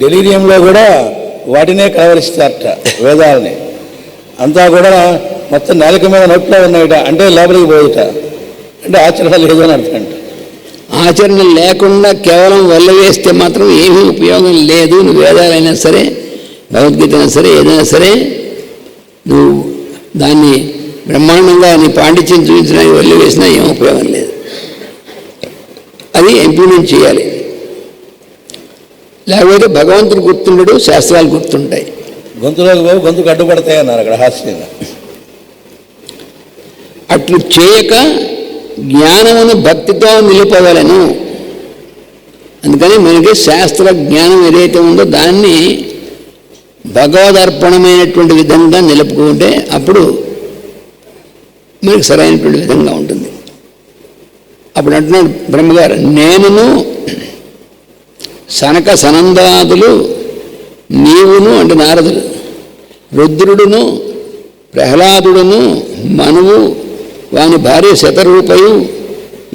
డెలీరియంలో కూడా వాటినే కలవరిస్తారట వేదాలని. అంతా కూడా మొత్తం నాలుక మీద నోట్లో ఉన్నాయట, అంటే లోపలికి పోదుట, అంటే ఆచరణ లేదు అని అర్థం. అంట ఆచరణ లేకుండా కేవలం వల్ల వేస్తే మాత్రం ఏమీ ఉపయోగం లేదు. నువ్వు వేదాలైనా సరే, భగవద్గీత అయినా సరే, ఏదైనా సరే, నువ్వు దాన్ని బ్రహ్మాండంగా నీ పాండిత్యం చూపించినా వల్ల వేసినా ఏం ఉపయోగం లేదు. అది ఇంప్లిమెంట్ చేయాలి. లేకపోతే భగవంతుడు గుర్తుండడు, శాస్త్రాలు గుర్తుంటాయి. గొంతులోకి పోయి గొంతుకు అడ్డుపడతాయి అన్నారు అక్కడ హాస్యంగా. అట్లు చేయక జ్ఞానమును భక్తితో నిలుపవలను. అందుకని మనకి శాస్త్ర జ్ఞానం ఏదైతే ఉందో దాన్ని భగవదర్పణమైనటువంటి విధంగా నిలుపుకుంటే అప్పుడు మనకి సరైనటువంటి విధంగా ఉంటుంది. అప్పుడు అంటున్నాడు బ్రహ్మగారు, నేనును సనక సనందాదులు, నీవును అంటే నారదుడు, రుద్రుడును, ప్రహ్లాదుడును, మనువు, వాని భార్య శతరూపయు,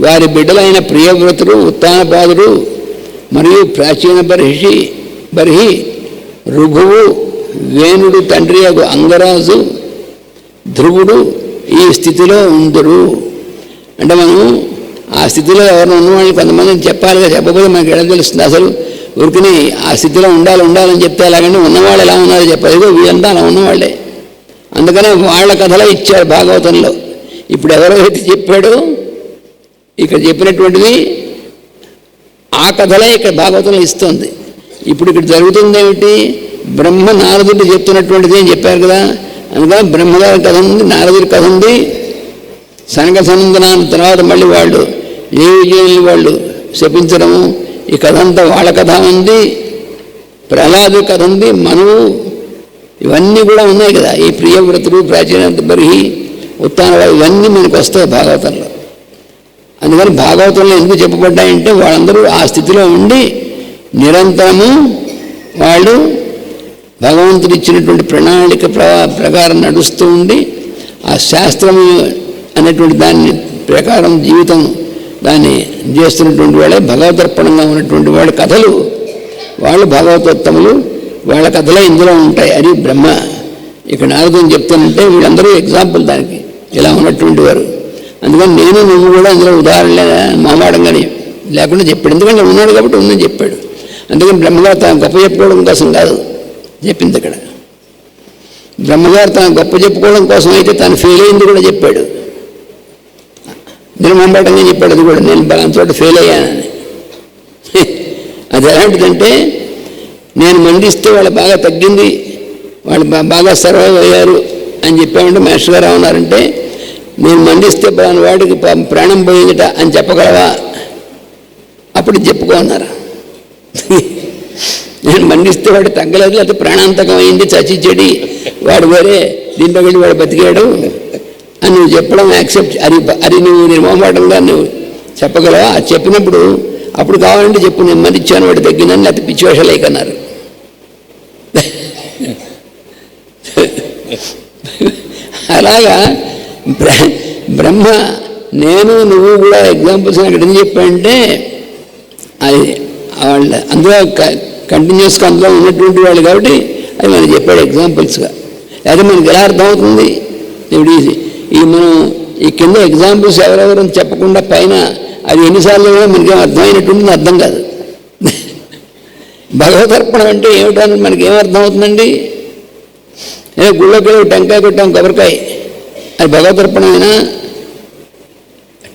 వారి బిడ్డలైన ప్రియవ్రతుడు, ఉత్తానపాదుడు, మరియు ప్రాచీన బర్హి, రుభువు, వేణుడు తండ్రి అగు అంగరాజు, ధ్రువుడు ఈ స్థితిలో ఉందురు. అంటే మనం ఆ స్థితిలో ఎవరైనా ఉన్నవాళ్ళని కొంతమందిని చెప్పాలిగా, చెప్పకపోతే మనకి ఎలా తెలుస్తుంది? అసలు ఉరికిని ఆ స్థితిలో ఉండాలని చెప్తే అలాగంటే ఉన్నవాళ్ళు ఎలా ఉన్నారో చెప్పాలి. ఇదిగో వీళ్ళంతా అలా ఉన్నవాళ్ళే. అందుకనే వాళ్ళ కథలో ఇచ్చారు భాగవతంలో. ఇప్పుడు ఎవరైతే చెప్పాడో ఇక్కడ చెప్పినటువంటిది ఆ కథలే ఇక్కడ భాగవతంలో ఇస్తుంది. ఇప్పుడు ఇక్కడ జరుగుతుంది ఏమిటి? బ్రహ్మ నారదుడు చెప్తున్నటువంటిది అని చెప్పారు కదా. అందుకని బ్రహ్మగారి కథ ఉంది, నారదుడి కథ ఉంది, సనక సనందనాన్ని తర్వాత మళ్ళీ వాళ్ళు ఏ విజయాన్ని వాళ్ళు శపించడము, ఈ కథ అంతా వాళ్ళ కథ ఉంది, ప్రహ్లాదు కథ ఉంది, మనువు, ఇవన్నీ కూడా ఉన్నాయి కదా. ఈ ప్రియవ్రతుడు, ప్రాచీన బర్హి, ఉత్తాన, ఇవన్నీ మనకు వస్తాయి భాగవతంలో. అందుకని భాగవతంలో ఎందుకు చెప్పబడ్డాయంటే వాళ్ళందరూ ఆ స్థితిలో ఉండి నిరంతరము వాళ్ళు భగవంతుడు ఇచ్చినటువంటి ప్రణాళిక ప్రకారం నడుస్తూ ఉండి ఆ శాస్త్రము అనేటువంటి దాన్ని ప్రకారం జీవితం దాన్ని చేస్తున్నటువంటి వాళ్ళే భగవదర్పణంగా ఉన్నటువంటి వాళ్ళ కథలు, వాళ్ళు భాగవతోత్తములు, వాళ్ళ కథలే ఇందులో ఉంటాయి. అది బ్రహ్మ ఇక్కడ నారదుని చెప్తానంటే వీళ్ళందరూ ఎగ్జాంపుల్ దానికి ఇలా ఉన్నటువంటి వారు. అందుకని నేను నువ్వు కూడా అందులో ఉదాహరణ మామాడంగానే లేకుండా చెప్పాడు. ఎందుకంటే ఉన్నాడు కాబట్టి ఉందని చెప్పాడు. అందుకని బ్రహ్మగారు తాను గొప్ప చెప్పుకోవడం కోసం కాదు చెప్పింది అక్కడ. బ్రహ్మగారు తాను గొప్ప చెప్పుకోవడం కోసం అయితే తాను ఫెయిల్ అయింది కూడా చెప్పాడు. నిర్మమాటంగా చెప్పాడు అది కూడా, నేను బలం చోట ఫెయిల్ అయ్యానని. అది ఎలాంటిదంటే నేను మండిస్తే వాళ్ళు బాగా తగ్గింది, వాళ్ళు బాగా సర్వైవ్ అయ్యారు అని చెప్పామంటే మాస్టర్ గారు ఏమన్నారంటే, నేను మండిస్తే వాడికి ప్రాణం పోయిందిట అని చెప్పగలవా, అప్పుడు చెప్పుకో అన్నారు. నేను మండిస్తే వాడు తగ్గలేదు, లేకపోతే ప్రాణాంతకం అయింది, చచ్చి చెడి వాడు వేరే దీంట్లో వెళ్ళి వాడు బతికాడు అని నువ్వు చెప్పడం యాక్సెప్ట్, అది నువ్వు నిర్మమాటంగా నువ్వు చెప్పగలవా? అది చెప్పినప్పుడు అప్పుడు కావాలంటే చెప్పు, నేను మందిచ్చాను వాడు తగ్గినని, లేకపోతే పిచ్చివేషలేకన్నారు. అలాగా బ్రహ్మ నేను నువ్వు కూడా ఎగ్జాంపుల్స్ అక్కడ ఏం చెప్పాడంటే, అది వాళ్ళ అందులో కంటిన్యూస్గా అందులో ఉన్నటువంటి వాళ్ళు కాబట్టి అది మనకి చెప్పాడు ఎగ్జాంపుల్స్గా. అయితే మనకి ఎలా అర్థమవుతుంది ఇప్పుడు ఈ మనం ఈ కింద ఎగ్జాంపుల్స్ ఎవరెవరని చెప్పకుండా పైన అది ఎన్నిసార్లు కూడా మనకేం అర్థమైనటువంటి అర్థం కాదు. భగవదర్పణం అంటే ఏమిటని మనకి ఏమర్థమవుతుందండి? గుళ్ళోకి వెళ్ళి టెంకాయ కొట్టాం, కొబ్బరికాయ, అది భగవదర్పణమైనా?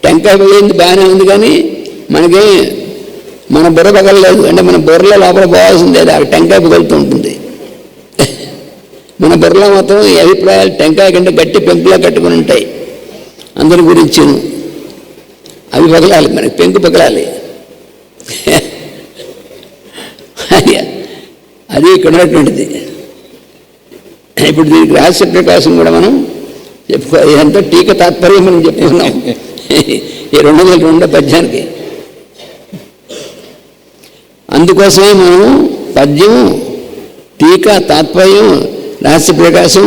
టెంకాయ పగిలింది బాగానే ఉంది కానీ మనకి మన బుర్ర పగలలేదు అంటే మన బుర్రలో లోపల పోవాల్సిందే, ఆ టెంకాయ పగులుతూ ఉంటుంది. మన బుర్రలో మాత్రం ఈ అభిప్రాయాలు టెంకాయ కంటే గట్టి పెంకులా కట్టుకుని ఉంటాయి అందరి గురించి. అవి పగలాలి, మనకి పెంకు పగలాలి. అది ఇక్కడ ఉన్నటువంటిది. ఇప్పుడు దీనికి రహస్య ప్రకాశం కూడా మనం చెప్పుకో, ఇదంతా టీక తాత్పర్యం మనం చెప్పుకున్నాం ఈ 202 పద్యానికి. అందుకోసమే మనం పద్యం, టీక, తాత్పర్యం, రహస్య ప్రకాశం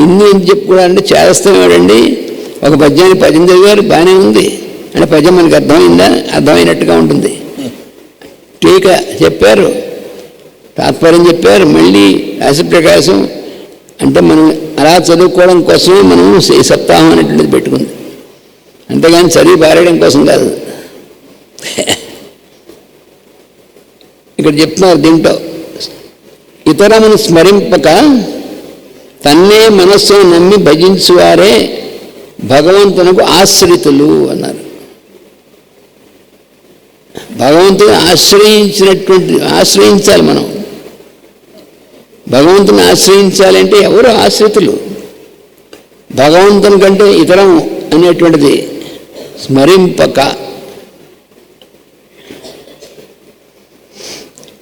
ఇన్ని చెప్పుకోవాలంటే చేస్తామేడండి. ఒక పద్యాన్ని పద్యం చదివారు బాగానే ఉంది అంటే పద్యం మనకి అర్థమైందా? అర్థమైనట్టుగా ఉంటుంది. టీక చెప్పారు, తాత్పర్యం చెప్పారు, మళ్ళీ రహస్య ప్రకాశం అంటే మనం అలా చదువుకోవడం కోసమే మనం ఈ సప్తాహం అనేటువంటిది పెట్టుకుంది, అంతేగాని చదివి పారేయడం కోసం కాదు. ఇక్కడ చెప్తున్నారు దీంట్లో, ఇతరమును స్మరింపక తన్నే మనస్సును నమ్మి భజించువారే భగవంతునకు ఆశ్రితులు అన్నారు. భగవంతుని ఆశ్రయించాలి మనం. భగవంతుని ఆశ్రయించాలంటే ఎవరు ఆశ్రితులు? భగవంతుని కంటే ఇతరం అనేటువంటిది స్మరింపక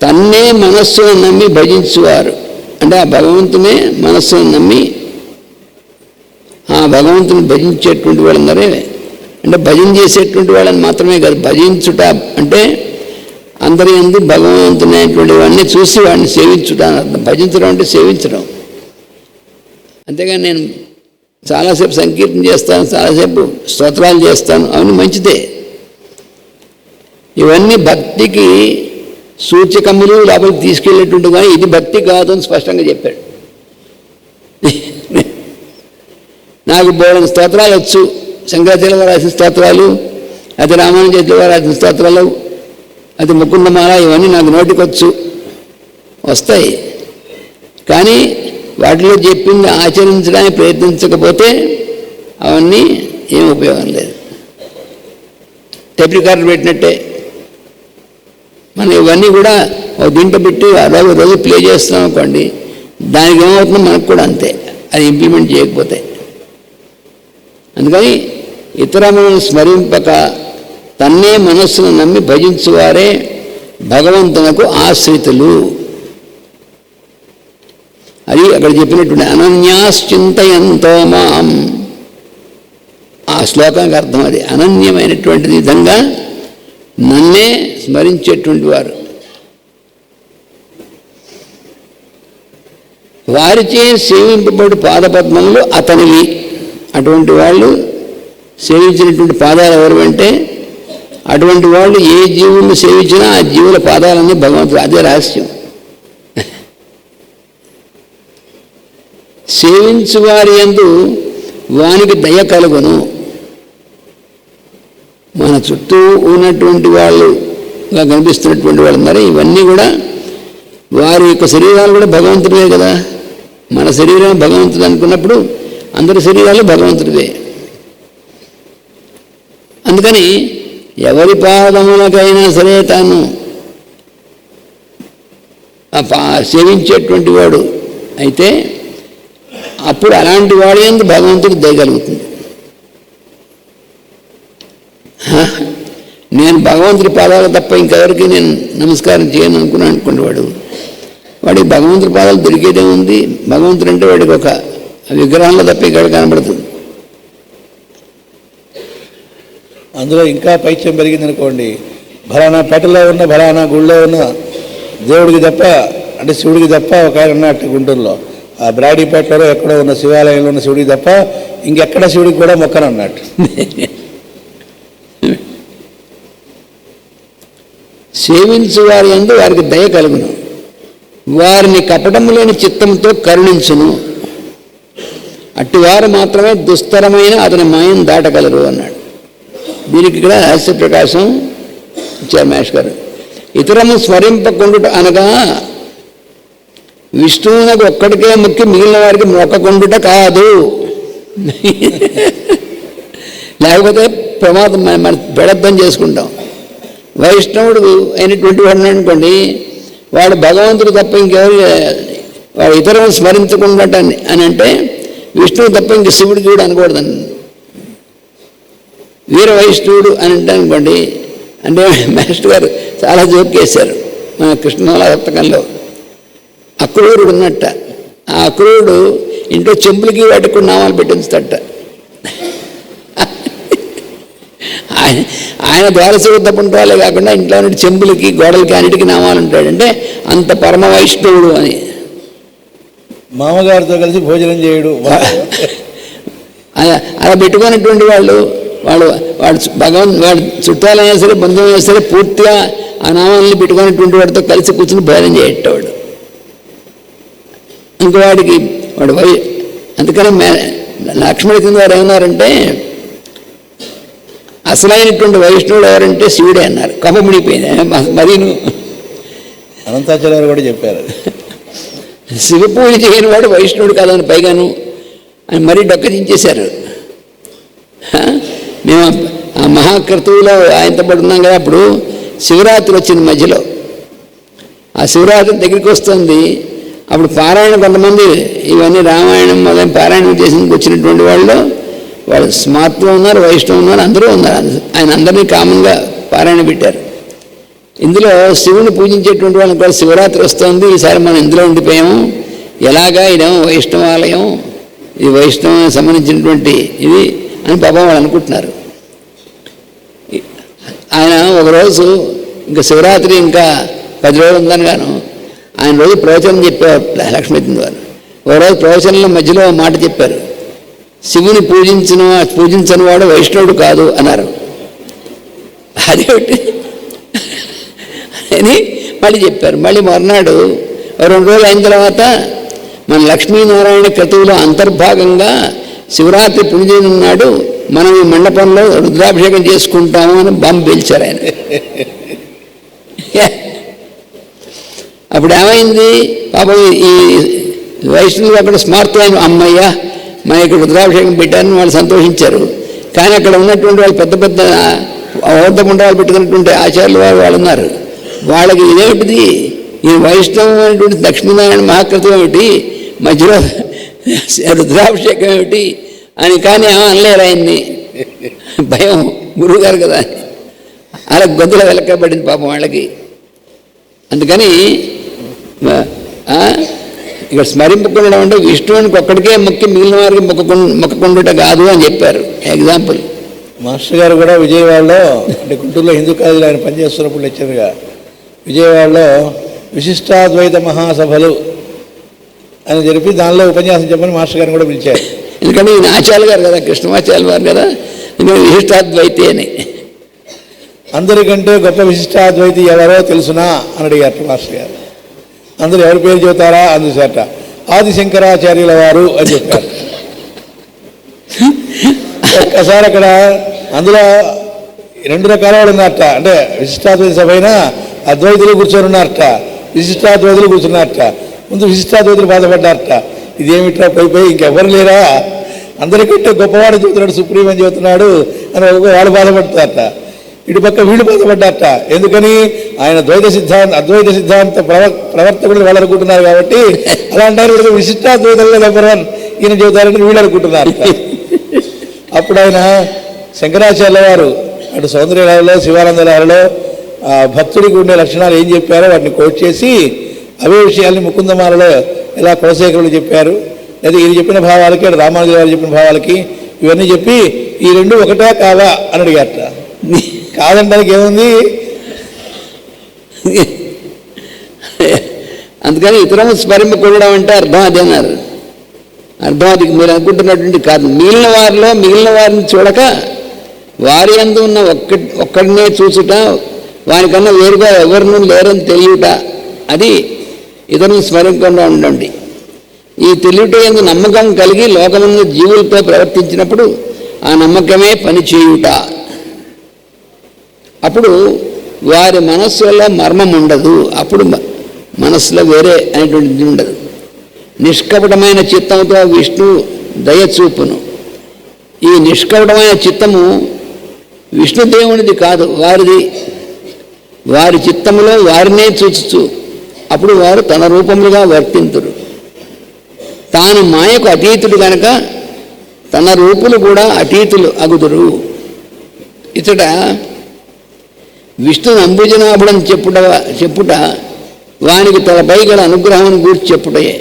తన్నే మనస్సును నమ్మి భజించువారు అంటే ఆ భగవంతునే మనస్సును నమ్మి ఆ భగవంతుని భజించేటువంటి వాళ్ళందరే, అంటే భజన చేసేటువంటి వాళ్ళని మాత్రమే కాదు, భజించుట అంటే అందరి యందు భగవంతునేటువంటి వాడిని చూసి వాడిని సేవించుట అని అర్థం. భజించడం అంటే సేవించడం. అంతేగాని నేను చాలాసేపు సంకీర్తన చేస్తాను, చాలాసేపు స్తోత్రాలు చేస్తాను, అవన్నీ మంచిదే. ఇవన్నీ భక్తికి సూచకములు లోపలికి తీసుకెళ్ళేటువంటిగా, ఇది భక్తి కాదు అని స్పష్టంగా చెప్పాడు. నాకు బోధన స్తోత్రాలు వచ్చు, శంకరాచార్య వారు రాసిన స్తోత్రాలు, అది రామానుజాచార్య వారు రాసిన స్తోత్రాలు, అది ముకుందమాల, ఇవన్నీ నాకు నోటికొచ్చు, వస్తాయి. కానీ వాటిలో చెప్పింది ఆచరించడానికి ప్రయత్నించకపోతే అవన్నీ ఏం ఉపయోగం లేదు. టేప్ రికార్డర్ పెట్టినట్టే మనం ఇవన్నీ కూడా దీంట్లో పెట్టి రోజు ప్లే చేస్తున్నాం అనుకోండి, దానికి ఏమవుతుందో మనకు కూడా అంతే, అది ఇంప్లిమెంట్ చేయకపోతే. అందుకని ఇతరములను స్మరింపక తన్నే మనస్సును నమ్మి భజించువారే భగవంతునకు ఆశ్రితులు. అది అక్కడ చెప్పినటువంటి అనన్యాశ్చింతయంతో మాం, ఆ శ్లోకానికి అర్థం అది. అనన్యమైనటువంటి విధంగా నన్నే స్మరించేటువంటి వారు, వారిచే సేవింపబడి పాదపద్మములు అతనివి. అటువంటి వాళ్ళు సేవించినటువంటి పాదాలు ఎవరు అంటే, అటువంటి వాళ్ళు ఏ జీవులను సేవించినా ఆ జీవుల పాదాలన్నీ భగవంతుడు. అదే రహస్యం. సేవించు వారి యందు వానికి దయ కలుగును. మన చుట్టూ ఉన్నటువంటి వాళ్ళుగా కనిపిస్తున్నటువంటి వాళ్ళు ఉన్నారు, ఇవన్నీ కూడా వారి యొక్క శరీరాలు కూడా భగవంతుడివే కదా. మన శరీరం భగవంతుడు అనుకున్నప్పుడు అందరి శరీరాలు భగవంతుడివే. అందుకని ఎవరి పాదములకైనా సరే తాను సేవించేటువంటి వాడు అయితే అప్పుడు అలాంటి వాడి యందు భగవంతుడు దయగలుగుతుంది. నేను భగవంతుడి పాదాలు తప్ప ఇంకెవరికి నేను నమస్కారం చేయను అనుకునేవాడు వాడికి భగవంతుడి పాదాలు దొరికేదే ఉంది. భగవంతుడు అంటే వాడికి ఒక విగ్రహంలో తప్ప ఇక్కడ కనబడుతుంది. అందులో ఇంకా పైత్యం పెరిగిందనుకోండి, ఫలానా పేటలో ఉన్న ఫలానా గుళ్ళో ఉన్న దేవుడికి తప్ప, అంటే శివుడికి తప్ప ఒక ఆయన ఉన్నట్టు గుంటూరులో ఆ బ్రాడీపేటలో ఎక్కడో ఉన్న శివాలయంలో ఉన్న శివుడికి తప్ప ఇంకెక్కడ శివుడికి కూడా మొక్కను అన్నట్టు. సేవించు వారి యందు వారికి దయ కలుగును, వారిని కపటము లేని చిత్తంతో కరుణించును, అట్టివారు మాత్రమే దుస్తరమైన అతని మాయం దాటగలరు అన్నాడు. దీనికి ఇక్కడ హాస్య ప్రకాశం ఇచ్చారు మహేష్ గారు. ఇతరము స్మరింపకుండుట అనగా విష్ణువునకు ఒక్కడికే ముఖ్యం, మిగిలిన వారికి మొక్కకుండుట కాదు. లేకపోతే ప్రమాదం, మన బెడద్దం చేసుకుంటాం. వైష్ణవుడు అయినటువంటి వాడు అనుకోండి, వాడు భగవంతుడు తప్ప ఇంకెవరు, వాడు ఇతరులను స్మరించకుండా అని అంటే విష్ణువు తప్ప ఇంక శివుడు కూడా అనకూడదని. వీర వైష్ణవుడు అని అంటే అనుకోండి, అంటే మాస్టర్ గారు చాలా జోక్ చేశారు మన కృష్ణమాల హస్తకంలో. అక్రూరుడు ఉన్నట్ట, ఆ అక్రూరుడు ఇంట్లో చెంపులకి వాటికి కూడా నామాలు పెట్టించట. ఆయన ద్వారశివ తప్పుంటాలే కాకుండా ఇంట్లో ఉన్న చెంపులకి గోడలకి అన్నిటికీ నామాలు ఉంటాడంటే అంత పరమ వైష్ణవుడు అని. మామగారితో కలిసి భోజనం చేయడు అలా పెట్టుకున్నటువంటి వాడు వాడు చుట్టాలైనా సరే బంధువులైనా సరే పూర్తిగా ఆ నామాలని పెట్టుకున్నటువంటి వాడితో కలిసి కూర్చుని భోజనం చేయటవాడు. ఇంకో వాడికి వాడు అందుకని లక్ష్మణ్ వారు ఏమన్నారంటే అసలైనటువంటి వైష్ణవుడు ఎవరంటే శివుడే అన్నారు. కపముడిపోయింది మరీను. అనంతాచార్య కూడా చెప్పారు శివ పూజ చేయని వాడు వైష్ణవుడు కాదని పైగాను అని మరీ డొక్కదించేశారు. మేము ఆ మహాకృతువులో ఆయనతో పాటు ఉన్నాం కదా, అప్పుడు శివరాత్రి వచ్చింది మధ్యలో. ఆ శివరాత్రి దగ్గరికి వస్తుంది. అప్పుడు పారాయణ కొంతమంది ఇవన్నీ రామాయణం మొదలైన పారాయణం చేసి వచ్చినటువంటి వాళ్ళు స్మార్ట్లో ఉన్నారు, వైష్ణవం ఉన్నారు, అందరూ ఉన్నారు. ఆయన అందరినీ కామన్గా పారాయణ పెట్టారు. ఇందులో శివుని పూజించేటువంటి వాళ్ళకి కూడా శివరాత్రి వస్తుంది, ఈసారి మనం ఇందులో ఉండిపోయాము, ఎలాగా ఇదేమో వైష్ణవాలయం, ఇది వైష్ణవం సంబంధించినటువంటి ఇది అని పాపం వాళ్ళు అనుకుంటున్నారు. ఆయన ఒకరోజు ఇంకా శివరాత్రి ఇంకా 10 రోజులు ఉందని గాను ఆయన రోజు ప్రవచనం చెప్పారు లక్ష్మీపతి వారు. ఒకరోజు ప్రవచనంలో మధ్యలో మాట చెప్పారు, శివుని పూజించని వాడు వైష్ణవుడు కాదు అన్నారు. అదేమిటి అని మళ్ళీ చెప్పారు. మళ్ళీ మర్నాడు 2 రోజులు అయిన తర్వాత మన లక్ష్మీనారాయణ క్రతువులో అంతర్భాగంగా శివరాత్రి పుణ్యదినం నాడు మనం ఈ మండపంలో రుద్రాభిషేకం చేసుకుంటాము అని బాంబు పేల్చారు ఆయన. అప్పుడు ఏమైంది పాపం ఈ వైష్ణవులు అక్కడ స్మార్ట్ అయిన అమ్మయ్య మన ఇక్కడ రుద్రాభిషేకం పెట్టారని వాళ్ళు సంతోషించారు. కానీ అక్కడ ఉన్నటువంటి వాళ్ళు పెద్ద పెద్ద ఔద్ధపుండాలు పెట్టుకున్నటువంటి ఆచార్యులు వాళ్ళు ఉన్నారు. వాళ్ళకి ఇదేమిటిది, ఈ వైష్ణవం అనేటువంటి లక్ష్మీనారాయణ మహాకృతం ఏమిటి, మధ్యలో రుద్రాభిషేకం ఏమిటి అని కానీ అనలేరు ఆయన్ని. భయం గురువుగారు కదా, అలా గొంతులో వెలకబడింది పాపం వాళ్ళకి. అందుకని ఇక్కడ స్మరింపకుండా అంటే విష్ణువునికి ఒక్కడికే ముఖ్యం, మిగిలిన వారికి మొక్కకుండుట కాదు అని చెప్పారు. ఎగ్జాంపుల్ మాస్టర్ గారు కూడా విజయవాడలో, అంటే గుంటూరులో హిందూ కాలేజీలో ఆయన పనిచేస్తున్నప్పుడు లెక్చర్గా విజయవాడలో విశిష్టాద్వైత మహాసభలు అని జరిపి దానిలో ఉపన్యాసం చెప్పని మాస్టర్ గారిని కూడా పిలిచారు. ఎందుకంటే ఈయన ఆచార్య గారు కదా, కృష్ణమాచార్య వారు కదా, విశిష్టాద్వైతి అని. అందరికంటే గొప్ప విశిష్టాద్వైతి ఎవరో తెలుసునా అని అడిగారు మాస్టర్ గారు. అందరూ ఎవరి పేరు చెబుతారా అందుచేట ఆదిశంకరాచార్యుల వారు అని చెప్పారు. ఒక్కసారి అక్కడ అందులో 2 రకాల వాళ్ళు ఉన్నారట. అంటే విశిష్టాద్వైత సభ అయినా అద్వైతులు కూర్చొని ఉన్నారట, విశిష్టాద్వైతులు కూర్చున్నారట. ముందు విశిష్టాద్వైతులు బాధపడ్డారట, ఇదేమిట్రా పోయిపోయి ఇంకెవరు లేరా, అందరికంటే గొప్పవాడు చెబుతున్నాడు, సుప్రీం అని చెబుతున్నాడు అని వాళ్ళు బాధపడతారట. ఇటుపక్క వీళ్ళు బాధపడ్డారట. ఎందుకని ఆయన అద్వైత సిద్ధాంత ప్రవర్తకుడు వాళ్ళు అనుకుంటున్నారు కాబట్టి అలా అంటారు. విశిష్టాద్వైతంలో నెంబర్ 1 ఈయన చెబుతారని వీళ్ళు అనుకుంటున్నారట. అప్పుడు ఆయన శంకరాచార్యుల వారు అటు సౌందర్యలహరిలో శివానందలహరిలో భక్తుడికి ఉండే లక్షణాలు ఏం చెప్పారో వాటిని కోట్ చేసి అవే విషయాల్ని ముకుందమాలలో ఇలా కులశేఖరులు చెప్పారు, లేదా ఈయన చెప్పిన భావాలకి అటు రామానుజుల వారు చెప్పిన భావాలకి ఇవన్నీ చెప్పి ఈ 2 ఒకటా కావా అని అడిగారట. కాదంటానికి ఏముంది, అందుకని ఇతరులను స్మరింపకూడడం అంటే అర్థం అదే అన్నారు. అర్థం అది మీరు అనుకుంటున్నటువంటి కాదు. మిగిలిన వారిని చూడక వారి యందు ఉన్న ఒక్కడినే చూసుట, వారికన్నా వేరుగా ఎవరినూ లేరని తెలియట, అది ఇతరులను స్మరించకుండా ఉండండి. ఈ తెలియట యందు నమ్మకం కలిగి లోకమున్న జీవులతో ప్రవర్తించినప్పుడు ఆ నమ్మకమే పని చేయుట. అప్పుడు వారి మనస్సులో మర్మం ఉండదు, అప్పుడు మనస్సులో వేరే అనేటువంటిది ఉండదు. నిష్కపటమైన చిత్తంతో విష్ణు దయచూపును. ఈ నిష్కపటమైన చిత్తము విష్ణుదేవునిది కాదు, వారిది. వారి చిత్తములో వారినే చూచు, అప్పుడు వారు తన రూపములుగా వర్తింతురు. తాను మాయకు అతీతుడు కనుక తన రూపులు కూడా అతీతులు అగుదురు. ఇతడ విష్ణు అంబుజనాభుడని చెప్పుట వానికి తనపై గల అనుగ్రహం గూర్చి చెప్పుటయే.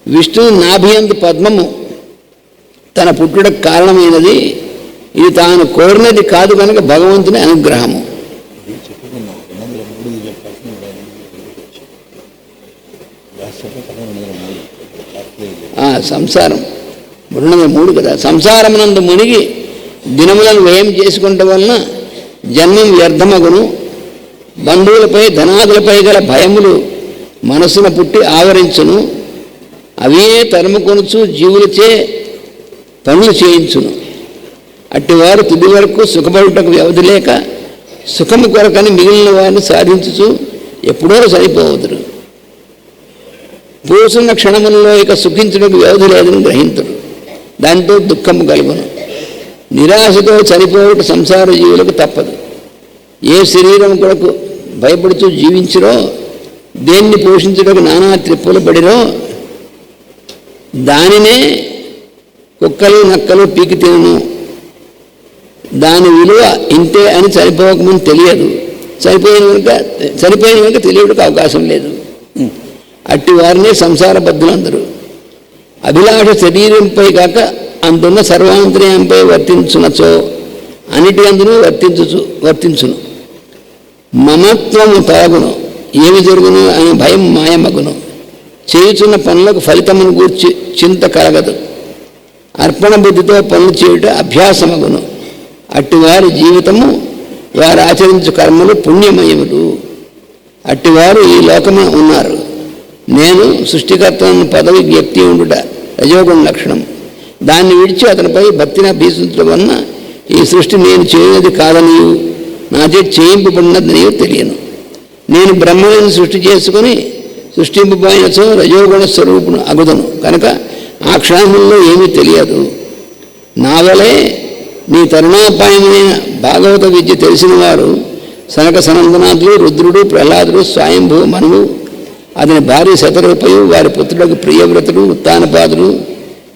విష్ణువు నాభియందు పద్మము తన పుట్టుటకు కారణమైనది. ఇది తాను కోరినది కాదు కనుక భగవంతుని అనుగ్రహము. సంసారం 203 కదా. సంసారమునందు మునిగి దినములను వ్యయం చేసుకుంట వలన జన్మం వ్యర్థమగును. బంధువులపై ధనాదులపై గల భయములు మనసున పుట్టి ఆవరించును. అవే తరుముకొనుచు జీవులచే పనులు చేయించును. అట్టివారు తుది వరకు సుఖపడుటకు వ్యవధి లేక సుఖము కొరకని మిగిలిన వారిని సాధించుచు ఎప్పుడో సరిపోవదురు. పూసున్న క్షణములలో ఇక సుఖించుటకు వ్యవధి లేదని గ్రహింతుడు. దాంతో దుఃఖము కలుగును. నిరాశతో చనిపోవట సంసార జీవులకు తప్పదు. ఏ శరీరం కొరకు భయపడుతూ జీవించిరో, దేన్ని పోషించుటకు నానా త్రిప్పులు పడిరో దానినే కుక్కలు నక్కలు పీకి తినను. దాని విలువ ఇంతే అని చనిపోకముందు తెలియదు. చనిపోయిన కనుక తెలియడానికి అవకాశం లేదు. అట్టి వారిని సంసార బద్ధులందరూ. అభిలాష శరీరంపై కాక అందున్న సర్వాంతర్యంపై వర్తించునచో అన్నిటి అందును వర్తించును. మమత్వము తొలగును. ఏమి జరుగును అనే భయం మాయమగును. చేయుచున్న పనులకు ఫలితమును గూర్చి చింత కలగదు. అర్పణ బుద్ధితో పనులు చేయుట అభ్యాసమగును. అట్టివారి జీవితము వారు ఆచరించు కర్మలు పుణ్యమయములు. అట్టివారు ఈ లోకమున ఉన్నారు. నేను సృష్టికర్తను పదవి వ్యక్తి ఉండుట రజోగుణ లక్షణం. దాన్ని విడిచి అతనిపై భక్తిని అభ్యసించడం వలన ఈ సృష్టి నేను చేయనిది కాదనియు నాచే చేయింపబడినదనియు తెలియను. నేను బ్రహ్మను సృష్టి చేసుకుని సృష్టింపబోయినచో రజోగుణ స్వరూపును అగుదను కనుక ఆ క్షణంలో ఏమీ తెలియదు. నా వలే నీ తరుణోపాయమైన భాగవత విద్య తెలిసిన వారు సనక సనందనాథులు, రుద్రుడు, ప్రహ్లాదుడు, స్వయంభూ, మనువు, అతని భార్య శతరూపయు, వారి పుత్రులకు ప్రియవ్రతుడు, ఉత్తానపాదుడు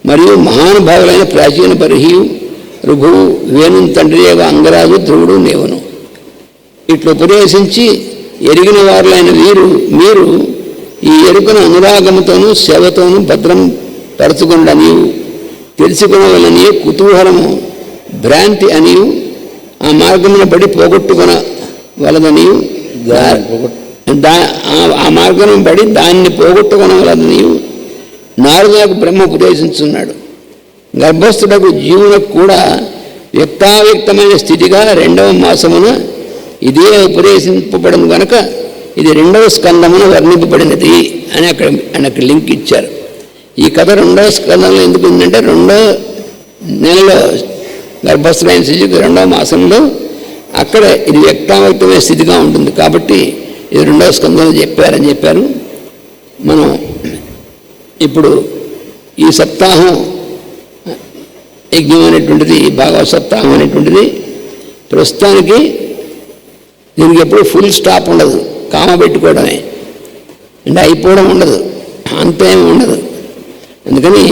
మరియు మహానుభావులైన ప్రాచీన బర్హియు, రుభువు, వేణుని తండ్రియగా అంగరాజు, ధ్రువుడు, నేవను ఇట్లు ఉపదేశించి ఎరిగిన వారులైన మీరు ఈ ఎరుకను అనురాగముతోనూ సేవతోనూ భద్రం పరచుకొనడనియు తెలుసుకునవలనియు కుతూహలము భ్రాంతి అనియు ఆ మార్గమును బడి పోగొట్టుకొనవలదనియు ఆ మార్గం బడి దాన్ని పోగొట్టుకొనవలదనియు నారదులకు బ్రహ్మ ఉపదేశించున్నాడు. గర్భస్థుడకు జీవులకు కూడా వ్యక్తావ్యక్తమైన స్థితిగా 2వ మాసమున ఇదే ఉపదేశింపబడను గనక ఇది 2వ స్కందమున వర్ణింపబడినది అని అక్కడ లింక్ ఇచ్చారు. ఈ కథ రెండవ స్కందంలో ఎందుకు ఉందంటే రెండో నెలలో గర్భస్థమైన శిశువుకి రెండవ మాసంలో అక్కడ ఇది వ్యక్తమవుతున్న స్థితిగా ఉంటుంది కాబట్టి ఇది రెండవ స్కందంలో చెప్పారు. మనం ఇప్పుడు ఈ సప్తాహం యజ్ఞం అనేటువంటిది, భాగవత సప్తాహం అనేటువంటిది ప్రస్తుతానికి దీనికి ఎప్పుడు ఫుల్ స్టాప్ ఉండదు, కామ పెట్టుకోవడమే, అంటే అయిపోవడం ఉండదు, అంతేమీ ఉండదు. అందుకని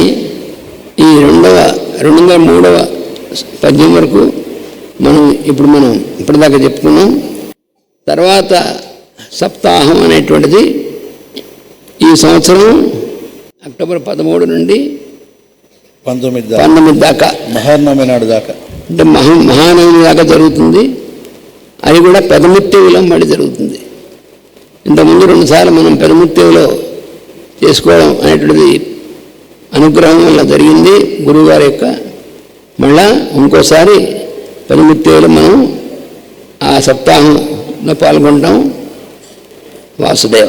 ఈ 203వ పద్యం వరకు మనం ఇప్పటిదాకా చెప్పుకున్నాం. తర్వాత సప్తాహం అనేటువంటిది ఈ సంవత్సరం అక్టోబర్ 13 నుండి 19 దాకా, మహానవమి నాడు దాకా, అంటే మహానవమి దాకా జరుగుతుంది. అది కూడా పెదముత్తేవులో మళ్ళీ జరుగుతుంది. ఇంతకుముందు 2 సార్లు మనం పెదముత్తేవులో చేసుకోవడం అనేటువంటిది అనుగ్రహం వల్ల జరిగింది గురువుగారి యొక్క. మళ్ళా ఇంకోసారి పెదముత్తేవులో మనం ఆ సప్తాహంలో పాల్గొంటాం. వాసుదేవ.